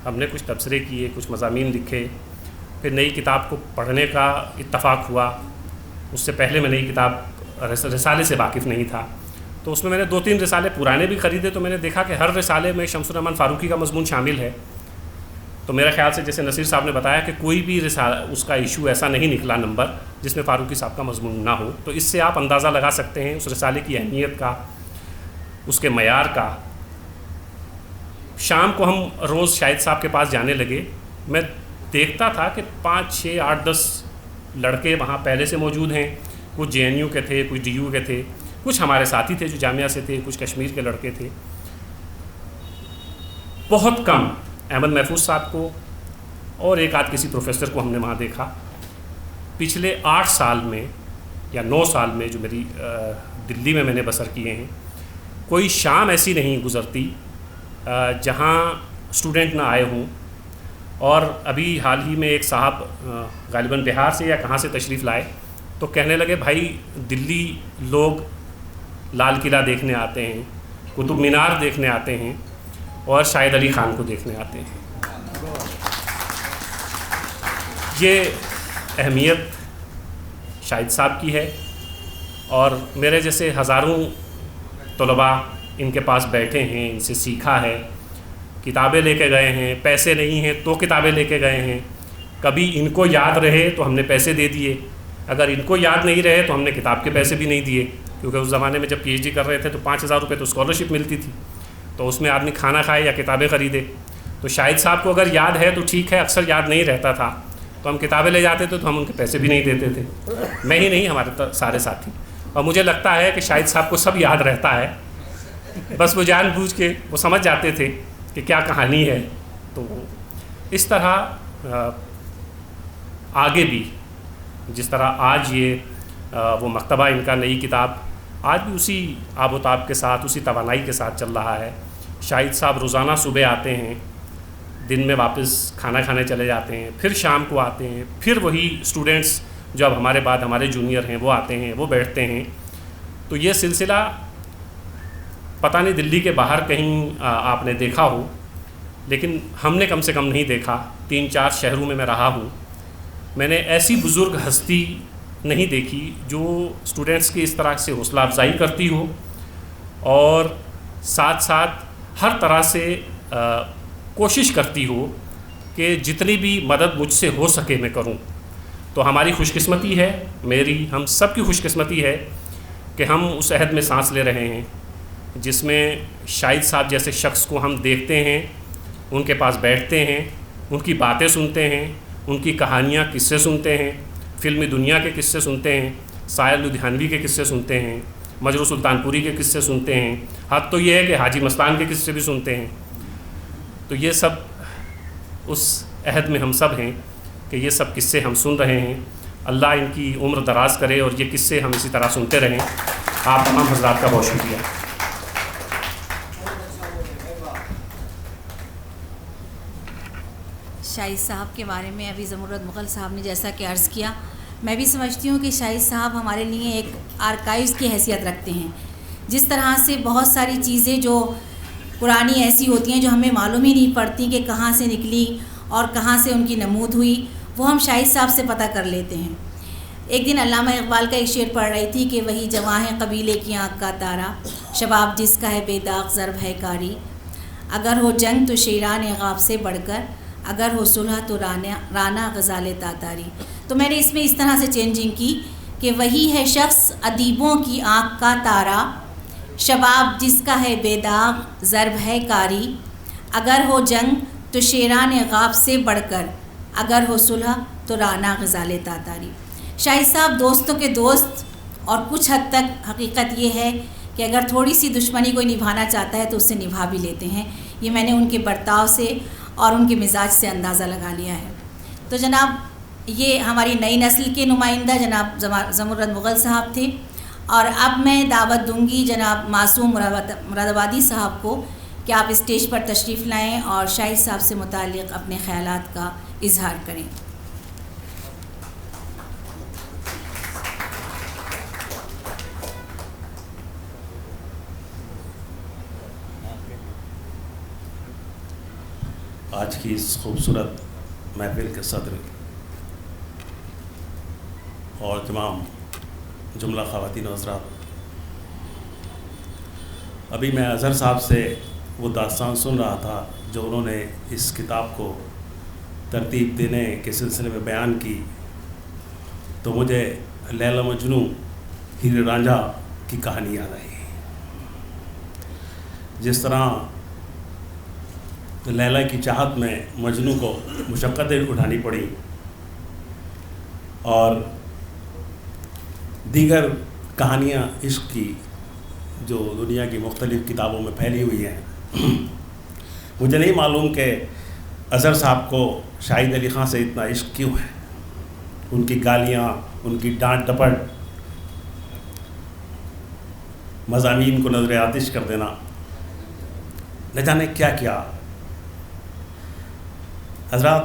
ہم نے کچھ تبصرے کیے, کچھ مضامین لکھے. پھر نئی کتاب کو پڑھنے کا اتفاق ہوا. اس سے پہلے میں نئی کتاب رسالے سے واقف نہیں تھا, تو اس میں نے 2-3 رسالے پرانے بھی خریدے. تو میں نے دیکھا کہ ہر رسالے میں شمس الرحمن فاروقی کا مضمون شامل ہے. تو میرا خیال سے جیسے نصیر صاحب نے بتایا کہ کوئی بھی رسالہ اس کا ایشو ایسا نہیں نکلا نمبر جس میں فاروقی صاحب کا مضمون نہ ہو. تو اس سے آپ اندازہ لگا سکتے ہیں اس رسالے کی اہمیت کا, اس کے معیار کا. شام کو ہم روز شاہد صاحب کے پاس جانے لگے. میں دیکھتا تھا کہ 5, 6, 8, 10 لڑکے وہاں پہلے سے موجود ہیں. کچھ JNU کے تھے, کچھ DU کے تھے, کچھ ہمارے ساتھی تھے جو جامعہ سے تھے, کچھ کشمیر کے لڑکے تھے. بہت کم احمد محفوظ صاحب کو اور ایک آدھ کسی پروفیسر کو ہم نے وہاں دیکھا. پچھلے 8 سال میں یا 9 سال میں جو میری دلی میں نے بسر کیے ہیں, کوئی شام ایسی نہیں گزرتی جہاں اسٹوڈنٹ نہ آئے ہوں. اور ابھی حال ہی میں ایک صاحب غالباً بہار سے یا کہاں سے تشریف لائے تو کہنے لگے بھائی دلی لوگ لال قلعہ دیکھنے آتے ہیں, قطب مینار دیکھنے آتے ہیں اور شاہد علی خان کو دیکھنے آتے ہیں. یہ اہمیت شاہد صاحب کی ہے. اور میرے جیسے ہزاروں طلباء ان کے پاس بیٹھے ہیں, ان سے سیکھا ہے, کتابیں لے کے گئے ہیں. پیسے نہیں ہیں تو کتابیں لے کے گئے ہیں. کبھی ان کو یاد رہے تو ہم نے پیسے دے دیے, اگر ان کو یاد نہیں رہے تو ہم نے کتاب کے پیسے بھی نہیں دیے. کیونکہ اس زمانے میں جب PhD کر رہے تھے تو 5,000 روپے تو اسکالرشپ ملتی تھی, تو اس میں آدمی کھانا کھائے یا کتابیں خریدے. تو شاہد صاحب کو اگر یاد ہے تو ٹھیک ہے, اکثر یاد نہیں رہتا تھا تو ہم کتابیں لے جاتے تھے تو ہم ان کے پیسے بھی نہیں دیتے تھے. میں ہی نہیں, ہمارے سارے ساتھی. اور مجھے لگتا ہے کہ شاہد صاحب کو سب یاد رہتا ہے, بس وہ جان بوجھ کے وہ سمجھ جاتے تھے کہ کیا کہانی ہے. تو اس طرح آگے بھی جس طرح آج یہ وہ مکتبہ ان کا نئی کتاب آج بھی اسی آب و تاب کے ساتھ, اسی توانائی کے ساتھ چل رہا ہے. شاہد صاحب روزانہ صبح آتے ہیں, دن میں واپس کھانا کھانے چلے جاتے ہیں, پھر شام کو آتے ہیں, پھر وہی اسٹوڈنٹس جو اب ہمارے بعد ہمارے جونیئر ہیں وہ آتے ہیں, وہ بیٹھتے ہیں. تو یہ سلسلہ پتہ نہیں دلی کے باہر کہیں آپ نے دیکھا ہو, لیکن ہم نے کم سے کم نہیں دیکھا. 3-4 شہروں میں رہا ہوں, میں نے ایسی بزرگ ہستی نہیں دیکھی جو اسٹوڈنٹس کی اس طرح سے حوصلہ افزائی کرتی ہو اور ساتھ ساتھ ہر طرح سے کوشش کرتی ہو کہ جتنی بھی مدد مجھ سے ہو سکے میں کروں. تو ہماری خوش قسمتی ہے, میری ہم سب کی خوش قسمتی ہے کہ ہم اس عہد میں سانس لے رہے ہیں جس میں شاہد صاحب جیسے شخص کو ہم دیکھتے ہیں, ان کے پاس بیٹھتے ہیں, ان کی باتیں سنتے ہیں, ان کی کہانیاں قصے سنتے ہیں, فلمی دنیا کے قصے سنتے ہیں, سائر لدھیانوی کے قصے سنتے ہیں, مجروح سلطان پوری کے قصے سنتے ہیں, حد تو یہ ہے کہ حاجی مستان کے قصے بھی سنتے ہیں. تو یہ سب اس عہد میں ہم سب ہیں کہ یہ سب قصے ہم سن رہے ہیں. اللہ ان کی عمر دراز کرے اور یہ قصے ہم اسی طرح سنتے رہیں. آپ تمام حضرات کا بہت شکریہ.
شاہد صاحب کے بارے میں ابھی زمرد مغل صاحب نے جیسا کہ عرض کیا, میں بھی سمجھتی ہوں کہ شاہد صاحب ہمارے لیے ایک آرکائیوز کی حیثیت رکھتے ہیں. جس طرح سے بہت ساری چیزیں جو پرانی ایسی ہوتی ہیں جو ہمیں معلوم ہی نہیں پڑتی کہ کہاں سے نکلی اور کہاں سے ان کی نمود ہوئی, وہ ہم شاہد صاحب سے پتہ کر لیتے ہیں. ایک دن علامہ اقبال کا ایک شعر پڑھ رہی تھی کہ وہی جواں ہے قبیلے کی آنکھ کا تارا, شباب جس کا ہے بے داغ ضرب ہے کاری, اگر ہو جنگ تو شیران غاب سے بڑھ کر, اگر ہو صلح تو رانا غزال تاتاری. تو میں نے اس میں اس طرح سے چینجنگ کی کہ وہی ہے شخص ادیبوں کی آنکھ کا تارا, شباب جس کا ہے بے داغ ضرب ہے کاری, اگر ہو جنگ تو شیران غاب سے بڑھ کر, اگر ہو صلح تو رانا غزال تاتاری. شاہد صاحب دوستوں کے دوست, اور کچھ حد تک حقیقت یہ ہے کہ اگر تھوڑی سی دشمنی کوئی نبھانا چاہتا ہے تو اس سے نبھا بھی لیتے ہیں. یہ میں نے ان کے برتاؤ سے اور ان کے مزاج سے اندازہ لگا لیا ہے۔ تو جناب یہ ہماری نئی نسل کے نمائندہ جناب زمرد مغل صاحب تھے، اور اب میں دعوت دوں گی جناب معصوم مراد آبادی صاحب کو کہ آپ اسٹیج پر تشریف لائیں اور شاہد صاحب سے متعلق اپنے خیالات کا اظہار کریں۔
آج کی اس خوبصورت محفل کے صدر اور تمام جملہ خواتین و حضرات، ابھی میں اظہر صاحب سے وہ داستان سن رہا تھا جو انہوں نے اس کتاب کو ترتیب دینے کے سلسلے میں بیان کی، تو مجھے لیلا مجنوں ہیر رانجھا کی کہانی یاد آئی۔ جس طرح لیلا کی چاہت میں مجنوں کو مشقتیں اٹھانی پڑی اور دیگر کہانیاں عشق کی جو دنیا کی مختلف کتابوں میں پھیلی ہوئی ہیں، مجھے نہیں معلوم کہ اظہر صاحب کو شاہد علی خان سے اتنا عشق کیوں ہے۔ ان کی گالیاں، ان کی ڈانٹ ڈپٹ، مضامین کو نظر آتش کر دینا، نہ جانے کیا کیا۔ حضرات،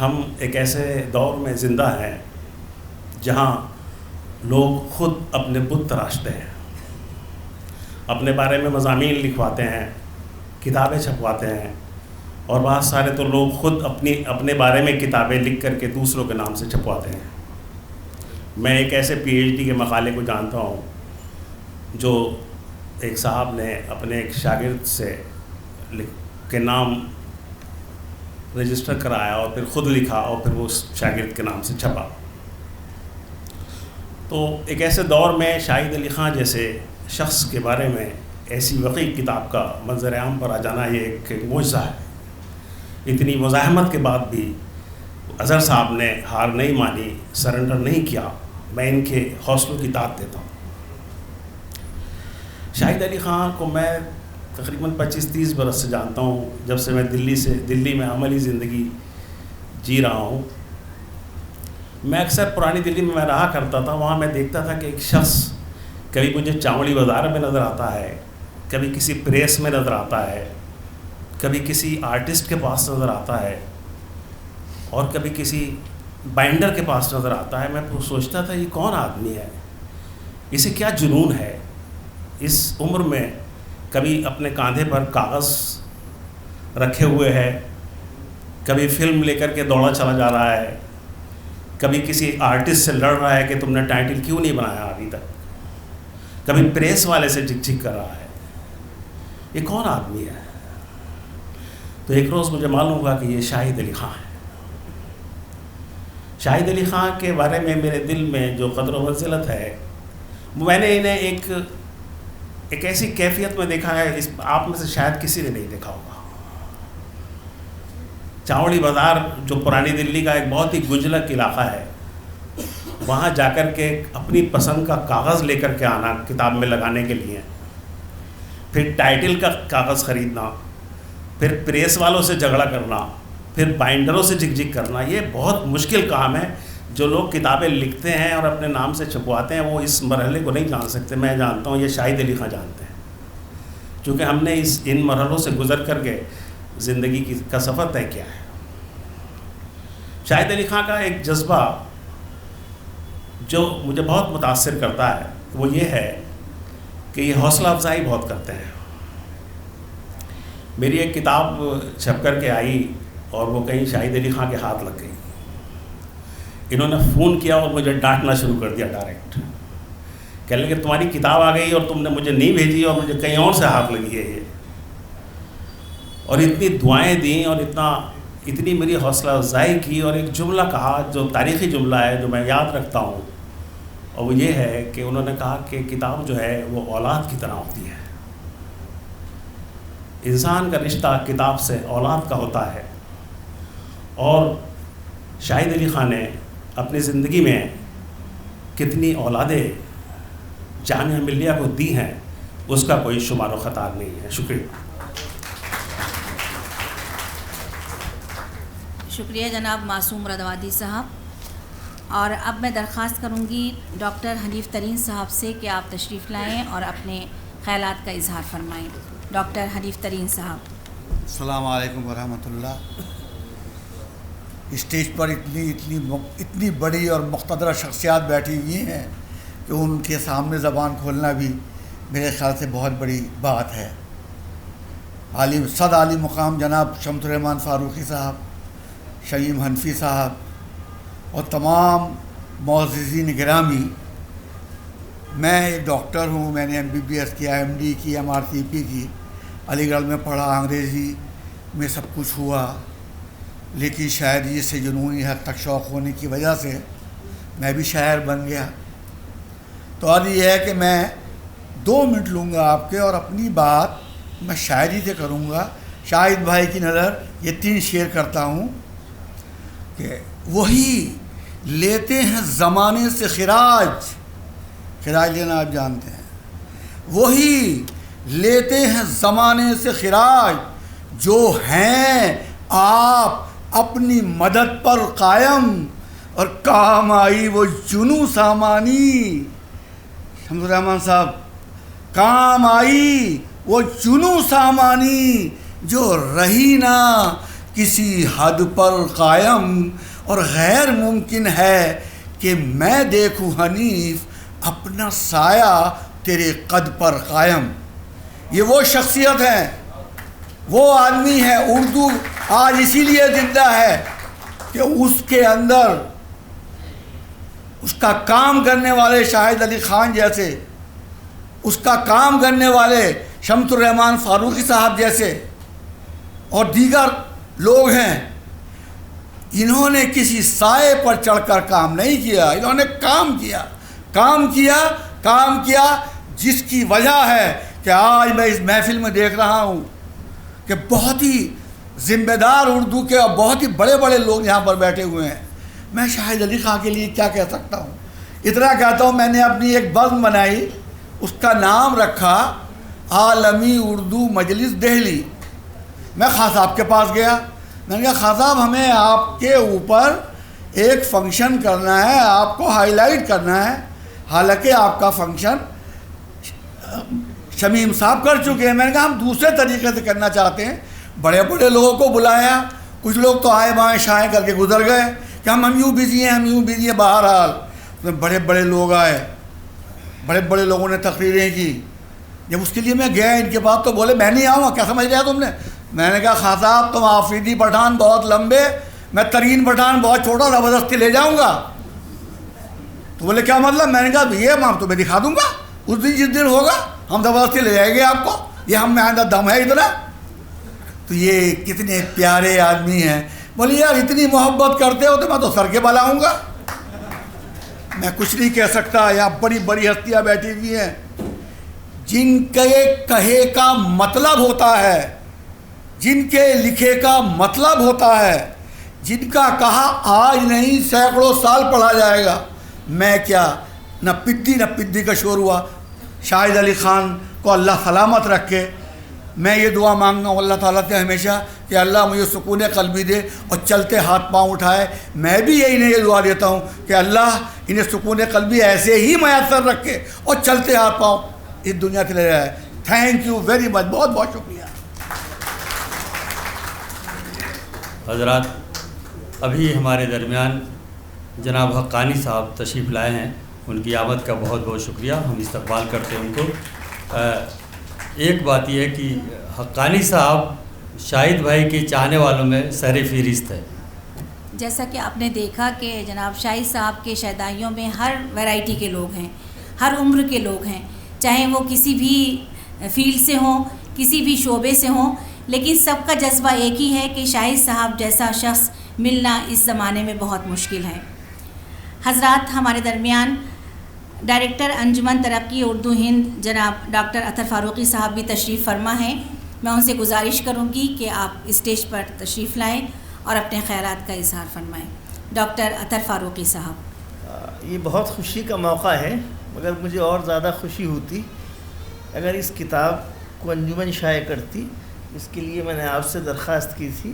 ہم ایک ایسے دور میں زندہ ہیں جہاں لوگ خود اپنے بت تراشتے ہیں، اپنے بارے میں مضامین لکھواتے ہیں، کتابیں چھپواتے ہیں، اور بہت سارے تو لوگ خود اپنے بارے میں کتابیں لکھ کر کے دوسروں کے نام سے چھپواتے ہیں۔ میں ایک ایسے پی ایچ ڈی کے مقالے کو جانتا ہوں جو ایک صاحب نے اپنے ایک شاگرد سے کے نام رجسٹر کرایا اور پھر خود لکھا اور پھر وہ اس شاگرد کے نام سے چھپا۔ تو ایک ایسے دور میں شاہد علی خان جیسے شخص کے بارے میں ایسی وقیع کتاب کا منظر عام پر آ جانا یہ ایک معجزہ ہے۔ اتنی مزاحمت کے بعد بھی اظہر صاحب نے ہار نہیں مانی، سرنڈر نہیں کیا۔ میں ان کے حوصلوں کی داد دیتا ہوں۔ شاہد علی خان کو میں تقریباً 25-30 برس سے جانتا ہوں، جب سے میں دلی میں عملی زندگی جی رہا ہوں۔ میں اکثر پرانی دلی میں رہا کرتا تھا، وہاں میں دیکھتا تھا کہ ایک شخص کبھی مجھے چاوڑی بازار میں نظر آتا ہے، کبھی کسی پریس میں نظر آتا ہے، کبھی کسی آرٹسٹ کے پاس نظر آتا ہے، اور کبھی کسی بائنڈر کے پاس نظر آتا ہے۔ میں سوچتا تھا یہ کون آدمی ہے، اسے کیا جنون ہے، اس عمر میں کبھی اپنے کاندھے پر کاغذ رکھے ہوئے ہے، کبھی فلم لے کر کے دوڑا چلا جا رہا ہے، کبھی کسی آرٹسٹ سے لڑ رہا ہے کہ تم نے ٹائٹل کیوں نہیں بنایا ابھی تک، کبھی پریس والے سے جھک جھک کر رہا ہے۔ یہ کون آدمی ہے؟ تو ایک روز مجھے معلوم ہوا کہ یہ شاہد علی خان ہے۔ شاہد علی خان کے بارے میں میرے دل میں جو قدر و منزلت ہے، میں نے انہیں ایک ایسی کیفیت میں دیکھا ہے، آپ میں سے شاید کسی نے نہیں دیکھا ہوگا۔ چاوڑی بازار جو پرانی دلی کا ایک بہت ہی گنجلک علاقہ ہے، وہاں جا کر کے اپنی پسند کا کاغذ لے کر کے آنا کتاب میں لگانے کے لیے، پھر ٹائٹل کا کاغذ خریدنا، پھر پریس والوں سے جھگڑا کرنا، پھر بائنڈروں سے جھک جھک کرنا، یہ بہت مشکل کام ہے۔ جو لوگ کتابیں لکھتے ہیں اور اپنے نام سے چھپواتے ہیں وہ اس مرحلے کو نہیں جان سکتے۔ میں جانتا ہوں، یہ شاہد علی خان جانتے ہیں، کیونکہ ہم نے ان مرحلوں سے گزر کر کے زندگی کا سفر طے کیا ہے۔ شاہد علی خان کا ایک جذبہ جو مجھے بہت متاثر کرتا ہے وہ یہ ہے کہ یہ حوصلہ افزائی بہت کرتے ہیں۔ میری ایک کتاب چھپ کر کے آئی اور وہ کہیں شاہد علی خان کے ہاتھ لگ گئی۔ انہوں نے فون کیا اور مجھے ڈانٹنا شروع کر دیا ڈائریکٹ، کہنے لگے تمہاری کتاب آ گئی اور تم نے مجھے نہیں بھیجی اور مجھے کہیں اور سے ہاتھ لگی ہے یہ، اور اتنی دعائیں دیں اور اتنی میری حوصلہ افزائی کی، اور ایک جملہ کہا جو تاریخی جملہ ہے جو میں یاد رکھتا ہوں، اور وہ یہ ہے کہ انہوں نے کہا کہ کتاب جو ہے وہ اولاد کی طرح ہوتی ہے۔ انسان کا رشتہ کتاب سے اولاد کا ہوتا ہے، اور شاہد علی خان نے اپنی زندگی میں کتنی اولادیں جامعہ ملیہ کو دی ہیں اس کا کوئی شمار و خطار نہیں ہے۔ شکریہ۔
شکریہ جناب معصوم رضوادی صاحب. اور اب میں درخواست کروں گی ڈاکٹر حنیف ترین صاحب سے کہ آپ تشریف لائیں اور اپنے خیالات کا اظہار فرمائیں. ڈاکٹر حنیف ترین صاحب.
السلام علیکم ورحمۃ اللہ. اسٹیج پر اتنی بڑی اور مقتدرہ شخصیات بیٹھی ہوئی ہیں کہ ان کے سامنے زبان کھولنا بھی میرے خیال سے بہت بڑی بات ہے. صد عالی مقام جناب شمس الرحمان فاروقی صاحب، شعیم حنفی صاحب اور تمام معززین گرامی، میں ایک ڈاکٹر ہوں. میں نے MBBS کیا، MD کی، MRCP کی، علی گڑھ میں پڑھا، انگریزی میں سب کچھ ہوا، لیکن شاعری سے جنونی حد تک شوق ہونے کی وجہ سے میں بھی شاعر بن گیا. تو آج یہ ہے کہ میں 2 منٹ لوں گا آپ کے، اور اپنی بات میں شاعری سے کروں گا. شاہد بھائی کی نظر یہ 3 شعر کرتا ہوں کہ وہی لیتے ہیں زمانے سے خراج لینا آپ جانتے ہیں. وہی لیتے ہیں زمانے سے خراج جو ہیں آپ اپنی مدد پر قائم، اور کام آئی وہ جنوں سامانی. شمس الرحمان صاحب، کام آئی وہ جنوں سامانی جو رہی نہ کسی حد پر قائم، اور غیر ممکن ہے کہ میں دیکھوں حنیف اپنا سایہ تیرے قد پر قائم. یہ وہ شخصیت ہے، وہ آدمی ہے. اردو آج اسی لیے زندہ ہے کہ اس کے اندر اس کا کام کرنے والے شاہد علی خان جیسے، اس کا کام کرنے والے شمس الرحمان فاروقی صاحب جیسے اور دیگر لوگ ہیں. انہوں نے کسی سائے پر چڑھ کر کام نہیں کیا، انہوں نے کام کیا جس کی وجہ ہے کہ آج میں اس محفل میں دیکھ رہا ہوں کہ بہت ہی ذمہ دار اردو کے اور بہت ہی بڑے بڑے لوگ یہاں پر بیٹھے ہوئے ہیں. میں شاہد علی خان کے لیے کیا کہہ سکتا ہوں؟ اتنا کہتا ہوں، میں نے اپنی ایک بزم بنائی، اس کا نام رکھا عالمی اردو مجلس دہلی. میں خان صاحب کے پاس گیا، میں نے کہا خان صاحب ہمیں آپ کے اوپر ایک فنکشن کرنا ہے، آپ کو ہائی لائٹ کرنا ہے. حالانکہ آپ کا فنکشن شمیم صاحب کر چکے ہیں. میں نے کہا ہم دوسرے طریقے سے کرنا چاہتے ہیں. بڑے بڑے لوگوں کو بلایا، کچھ لوگ تو آئے بائیں شائیں کر کے گزر گئے کہ ہم یوں بزی ہیں. بہرحال بڑے بڑے لوگ آئے، بڑے بڑے لوگوں نے تقریریں کی. جب اس کے لیے میں گیا ان کے پاس تو بولے میں نہیں آؤں گا. کیا سمجھ لیا تم نے؟ میں نے کہا خان صاحب تم آفریدی پٹھان بہت لمبے، میں ترین پٹھان بہت چھوٹا، زبردستی لے جاؤں گا. تو بولے کیا مطلب؟ میں نے کہا یہ میں تمہیں دکھا دوں گا اس دن جس دن ہوگا، ہم زبردستی لے جائیں گے آپ کو. یہ ہم میں آئندہ دم ہے اتنا. تو یہ کتنے پیارے آدمی ہیں. بولے یار اتنی محبت کرتے ہو تو میں تو سر کے بل آؤں گا. میں کچھ نہیں کہہ سکتا. یہاں بڑی بڑی ہستیاں بیٹھی ہوئی ہیں جن کے کہے کا مطلب ہوتا ہے، جن کے لکھے کا مطلب ہوتا ہے، جن کا کہا آج نہیں سینکڑوں سال پڑھا جائے گا. میں کیا نہ پدی کا شور ہوا. شاہد علی خان کو اللہ سلامت رکھے. میں یہ دعا مانگتا ہوں اللہ تعالیٰ سے ہمیشہ کہ اللہ مجھے سکون قلبی دے اور چلتے ہاتھ پاؤں اٹھائے. میں بھی یہ دعا دیتا ہوں کہ اللہ انہیں سکون قلبی ایسے ہی میسر رکھے اور چلتے ہاتھ پاؤں اس دنیا سے لے جائے. Thank you very much. بہت بہت شکریہ.
حضرات، ابھی ہمارے درمیان جناب حقانی صاحب تشریف لائے ہیں. ان کی آمد کا بہت بہت شکریہ. ہم استقبال کرتے ہیں ان کو. ایک بات یہ ہے کہ حقانی صاحب شاہد بھائی کے چاہنے والوں میں سر فہرست ہے.
جیسا کہ آپ نے دیکھا کہ جناب شاہد صاحب کے شیدائیوں میں ہر ویرائٹی کے لوگ ہیں، ہر عمر کے لوگ ہیں، چاہے وہ کسی بھی فیلڈ سے ہوں، کسی بھی شعبے سے ہوں، لیکن سب کا جذبہ ایک ہی ہے کہ شاہد صاحب جیسا شخص ملنا اس زمانے میں بہت مشکل ہے. حضرات، ہمارے درمیان ڈائریکٹر انجمن ترقی اردو ہند جناب ڈاکٹر اطہر فاروقی صاحب بھی تشریف فرما ہیں. میں ان سے گزارش کروں گی کہ آپ اسٹیج پر تشریف لائیں اور اپنے خیالات کا اظہار فرمائیں. ڈاکٹر اطہر فاروقی صاحب.
یہ بہت خوشی کا موقع ہے، مگر مجھے اور زیادہ خوشی ہوتی اگر اس کتاب کو انجمن شائع کرتی. اس کے لیے میں نے آپ سے درخواست کی تھی،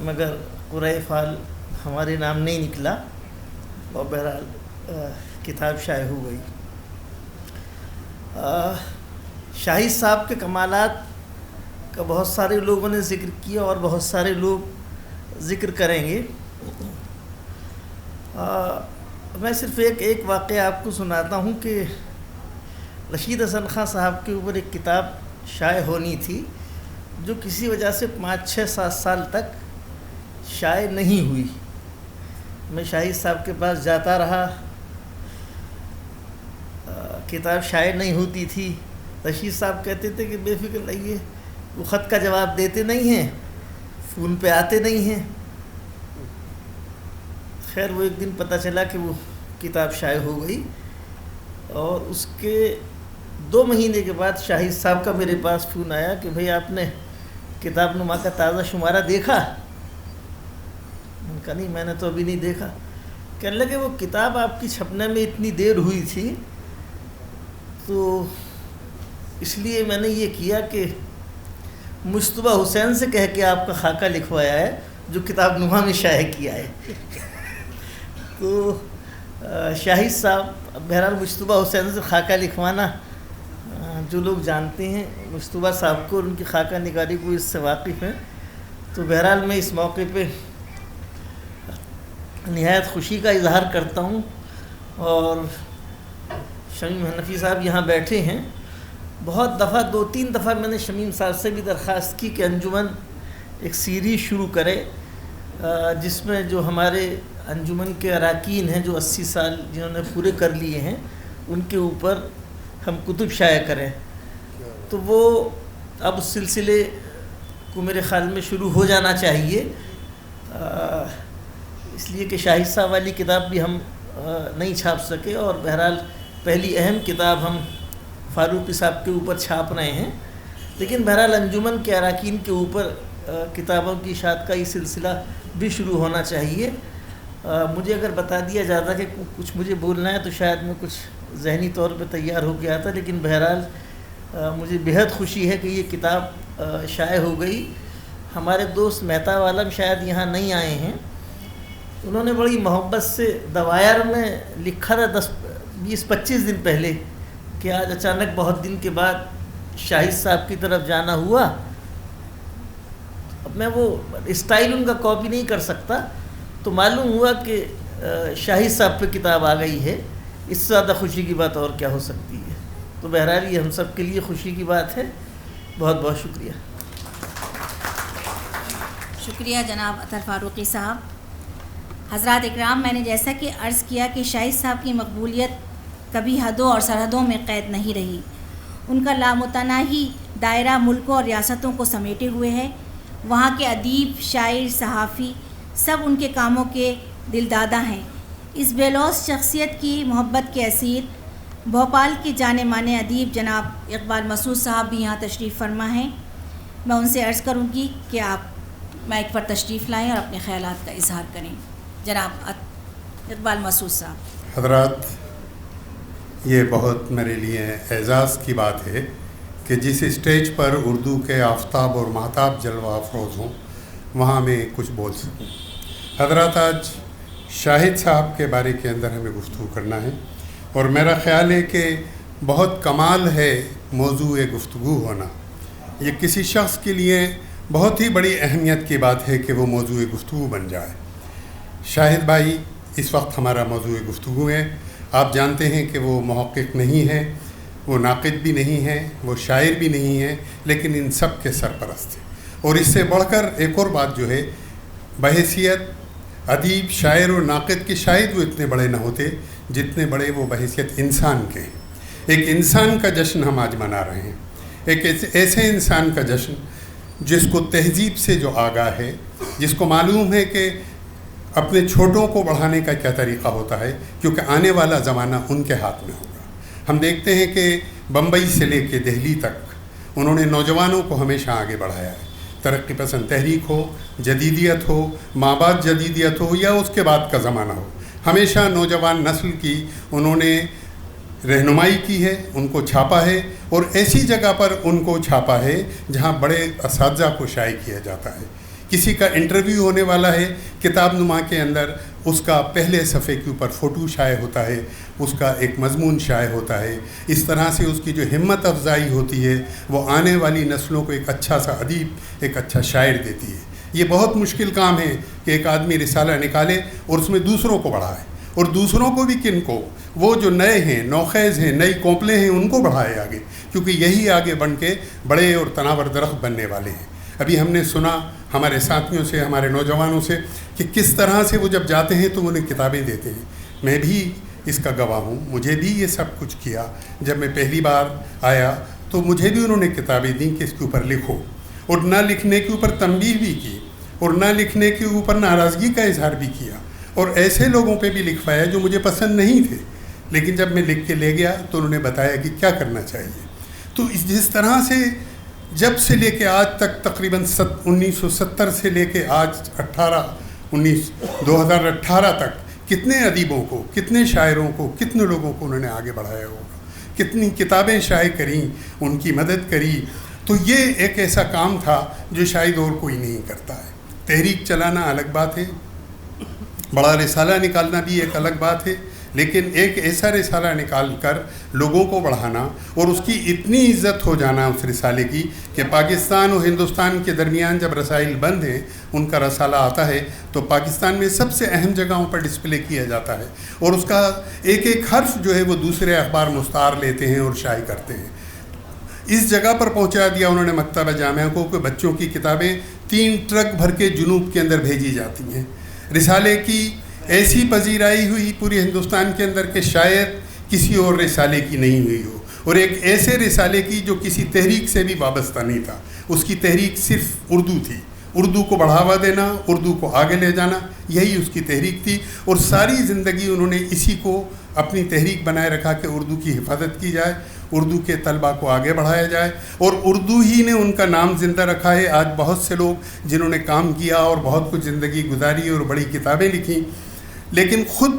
مگر قرۂ فال ہمارے نام نہیں نکلا اور بہرحال کتاب شائع ہو گئی۔ شاہد صاحب کے کمالات کا بہت سارے لوگوں نے ذکر کیا اور بہت سارے لوگ ذکر کریں گے۔ میں صرف ایک واقعہ آپ کو سناتا ہوں کہ رشید حسن خان صاحب کے اوپر ایک کتاب شائع ہونی تھی جو کسی وجہ سے 5 6 7 سال تک شائع نہیں ہوئی۔ میں شاہد صاحب کے پاس جاتا رہا، کتاب شائع نہیں ہوتی تھی۔ رشید صاحب کہتے تھے کہ بے فکر رہیے، وہ خط کا جواب دیتے نہیں ہیں، فون پہ آتے نہیں ہیں۔ خیر وہ ایک دن پتہ چلا کہ وہ کتاب شائع ہو گئی، اور اس کے 2 مہینے کے بعد شاہد صاحب کا میرے پاس فون آیا کہ بھئی آپ نے کتاب نما کا تازہ شمارہ دیکھا؟ میں نے کہا نہیں، میں نے تو ابھی نہیں دیکھا۔ کہنے لگے وہ کتاب آپ کی چھپنے میں اتنی دیر ہوئی تھی تو اس لیے میں نے یہ کیا کہ مصطفیٰ حسین سے کہہ کے آپ کا خاکہ لکھوایا ہے جو کتاب نما میں شائع کیا ہے۔ تو شاہد صاحب بہرحال مصطفیٰ حسین سے خاکہ لکھوانا جو لوگ جانتے ہیں مصطفیٰ صاحب کو، ان کی خاکہ نگاری کو اس سے واقف ہیں، تو بہرحال میں اس موقع پہ نہایت خوشی کا اظہار کرتا ہوں۔ اور شمیم حنفی صاحب یہاں بیٹھے ہیں، بہت دفعہ 2-3 دفعہ میں نے شمیم صاحب سے بھی درخواست کی کہ انجمن ایک سیریز شروع کرے جس میں جو ہمارے انجمن کے اراکین ہیں جو 80 سال جنہوں نے پورے کر لیے ہیں ان کے اوپر ہم کتب شائع کریں۔ تو وہ اب اس سلسلے کو میرے خیال میں شروع ہو جانا چاہیے، اس لیے کہ شاہد صاحب والی کتاب بھی ہم نہیں چھاپ سکے، اور بہرحال پہلی اہم کتاب ہم فاروقی صاحب کے اوپر چھاپ رہے ہیں، لیکن بہرحال انجمن کے اراکین کے اوپر کتابوں کی اشاعت کا یہ سلسلہ بھی شروع ہونا چاہیے۔ مجھے اگر بتا دیا جاتا کہ کچھ مجھے بولنا ہے تو شاید میں کچھ ذہنی طور پہ تیار ہو گیا تھا، لیکن بہرحال مجھے بہت خوشی ہے کہ یہ کتاب شائع ہو گئی۔ ہمارے دوست مہتاب عالم شاید یہاں نہیں آئے ہیں، انہوں نے بڑی محبت سے دوایر میں لکھا تھا 20-25 دن پہلے کہ آج اچانک بہت دن کے بعد شاہد صاحب کی طرف جانا ہوا۔ اب میں وہ اسٹائل ان کا کاپی نہیں کر سکتا، تو معلوم ہوا کہ شاہد صاحب پہ کتاب آ گئی ہے، اس سے زیادہ خوشی کی بات اور کیا ہو سکتی ہے۔ تو بہرحال یہ ہم سب کے لیے خوشی کی بات ہے۔ بہت بہت شکریہ۔
شکریہ جناب اطہر فاروقی صاحب۔ حضرات اکرام، میں نے جیسا کہ عرض کیا کہ شاہد صاحب کی مقبولیت کبھی حدوں اور سرحدوں میں قید نہیں رہی، ان کا لامتناہی دائرہ ملکوں اور ریاستوں کو سمیٹے ہوئے ہے۔ وہاں کے ادیب، شاعر، صحافی سب ان کے کاموں کے دلدادہ ہیں۔ اس بے لوث شخصیت کی محبت کے اسیر بھوپال کے جانے مانے ادیب جناب اقبال مسعود صاحب بھی یہاں تشریف فرما ہیں۔ میں ان سے عرض کروں گی کہ آپ مائک پر تشریف لائیں اور اپنے خیالات کا اظہار کریں۔ جناب اقبال مسعود صاحب۔
حضرات، یہ بہت میرے لیے اعزاز کی بات ہے کہ جس اسٹیج پر اردو کے آفتاب اور مہتاب جلوہ افروز ہوں وہاں میں کچھ بول سکوں۔ حضرات، آج شاہد صاحب کے بارے کے اندر ہمیں گفتگو کرنا ہے، اور میرا خیال ہے کہ بہت کمال ہے موضوع گفتگو ہونا۔ یہ کسی شخص کے لیے بہت ہی بڑی اہمیت کی بات ہے کہ وہ موضوع گفتگو بن جائے۔ شاہد بھائی اس وقت ہمارا موضوع گفتگو ہے۔ آپ جانتے ہیں کہ وہ محقق نہیں ہے، وہ ناقد بھی نہیں ہے، وہ شاعر بھی نہیں ہے، لیکن ان سب کے سرپرست ہیں۔ اور اس سے بڑھ کر ایک اور بات جو ہے، بحیثیت ادیب، شاعر اور ناقد کے شاید وہ اتنے بڑے نہ ہوتے جتنے بڑے وہ بحیثیت انسان کے ہیں۔ ایک انسان کا جشن ہم آج منا رہے ہیں، ایک ایسے انسان کا جشن جس کو تہذیب سے جو آگاہ ہے، جس کو معلوم ہے کہ اپنے چھوٹوں کو بڑھانے کا کیا طریقہ ہوتا ہے، کیونکہ آنے والا زمانہ ان کے ہاتھ میں ہوگا۔ ہم دیکھتے ہیں کہ بمبئی سے لے کے دہلی تک انہوں نے نوجوانوں کو ہمیشہ آگے بڑھایا ہے۔ ترقی پسند تحریک ہو، جدیدیت ہو، ماں بعد جدیدیت ہو یا اس کے بعد کا زمانہ ہو، ہمیشہ نوجوان نسل کی انہوں نے رہنمائی کی ہے، ان کو چھاپا ہے، اور ایسی جگہ پر ان کو چھاپا ہے جہاں بڑے اساتذہ کو شائع کیا جاتا ہے۔ کسی کا انٹرویو ہونے والا ہے، کتاب نما کے اندر اس کا پہلے صفحے کے اوپر فوٹو شائع ہوتا ہے، اس کا ایک مضمون شائع ہوتا ہے. اس طرح سے اس کی جو ہمت افزائی ہوتی ہے وہ آنے والی نسلوں کو ایک اچھا سا ادیب، ایک اچھا شاعر دیتی ہے. یہ بہت مشکل کام ہے کہ ایک آدمی رسالہ نکالے اور اس میں دوسروں کو بڑھائے، اور دوسروں کو بھی کن کو، وہ جو نئے ہیں، نوخیز ہیں، نئی کوپلیں ہیں، ان کو بڑھائے آگے، کیونکہ یہی آگے بن کے بڑے اور تناور درخت بننے والے ہیں. ابھی ہم نے سنا ہمارے ساتھیوں سے، ہمارے نوجوانوں سے، کہ کس طرح سے وہ جب جاتے ہیں تو انہیں کتابیں دیتے ہیں. میں بھی اس کا گواہ ہوں، مجھے بھی یہ سب کچھ کیا. جب میں پہلی بار آیا تو مجھے بھی انہوں نے کتابیں دیں کہ اس کے اوپر لکھو، اور نہ لکھنے کے اوپر تنبیہ بھی کی، اور نہ لکھنے کے اوپر ناراضگی کا اظہار بھی کیا، اور ایسے لوگوں پہ بھی لکھوایا جو مجھے پسند نہیں تھے، لیکن جب میں لکھ کے لے گیا تو انہوں نے بتایا کہ کیا کرنا چاہیے. تو جس طرح سے جب سے لے کے آج تک تقریباً 1970 سے لے کے آج 2018 تک کتنے ادیبوں کو، کتنے شاعروں کو، کتنے لوگوں کو انہوں نے آگے بڑھایا ہوگا، کتنی کتابیں شائع کریں، ان کی مدد کری. تو یہ ایک ایسا کام تھا جو شاید اور کوئی نہیں کرتا ہے. تحریک چلانا الگ بات ہے، بڑا رسالہ نکالنا بھی ایک الگ بات ہے، لیکن ایک ایسا رسالہ نکال کر لوگوں کو بڑھانا اور اس کی اتنی عزت ہو جانا اس رسالے کی کہ پاکستان اور ہندوستان کے درمیان جب رسائل بند ہیں، ان کا رسالہ آتا ہے تو پاکستان میں سب سے اہم جگہوں پر ڈسپلے کیا جاتا ہے، اور اس کا ایک ایک حرف جو ہے وہ دوسرے اخبار مستعار لیتے ہیں اور شائع کرتے ہیں. اس جگہ پر پہنچا دیا انہوں نے مکتبہ جامعہ کو کہ بچوں کی کتابیں 3 ٹرک بھر کے جنوب کے اندر بھیجی جاتی ہیں. رسالے کی ایسی پذیرائی ہوئی پورے ہندوستان کے اندر کہ شاید کسی اور رسالے کی نہیں ہوئی ہو، اور ایک ایسے رسالے کی جو کسی تحریک سے بھی وابستہ نہیں تھا. اس کی تحریک صرف اردو تھی، اردو کو بڑھاوا دینا، اردو کو آگے لے جانا، یہی اس کی تحریک تھی. اور ساری زندگی انہوں نے اسی کو اپنی تحریک بنائے رکھا کہ اردو کی حفاظت کی جائے، اردو کے طلباء کو آگے بڑھایا جائے، اور اردو ہی نے ان کا نام زندہ رکھا ہے. آج بہت سے لوگ جنہوں نے کام کیا اور بہت کچھ زندگی گزاری اور بڑی کتابیں لکھیں، لیکن خود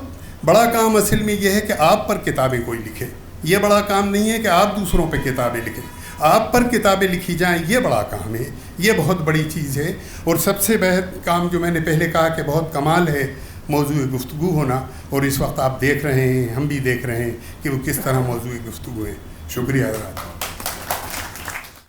بڑا کام اصل میں یہ ہے کہ آپ پر کتابیں کوئی لکھے. یہ بڑا کام نہیں ہے کہ آپ دوسروں پہ کتابیں لکھیں، آپ پر کتابیں لکھی جائیں، یہ بڑا کام ہے، یہ بہت بڑی چیز ہے. اور سب سے بہتر کام جو میں نے پہلے کہا کہ بہت کمال ہے موضوع گفتگو ہونا، اور اس وقت آپ دیکھ رہے ہیں، ہم بھی دیکھ رہے ہیں کہ وہ کس طرح موضوع گفتگو ہے. شکریہ حضرات.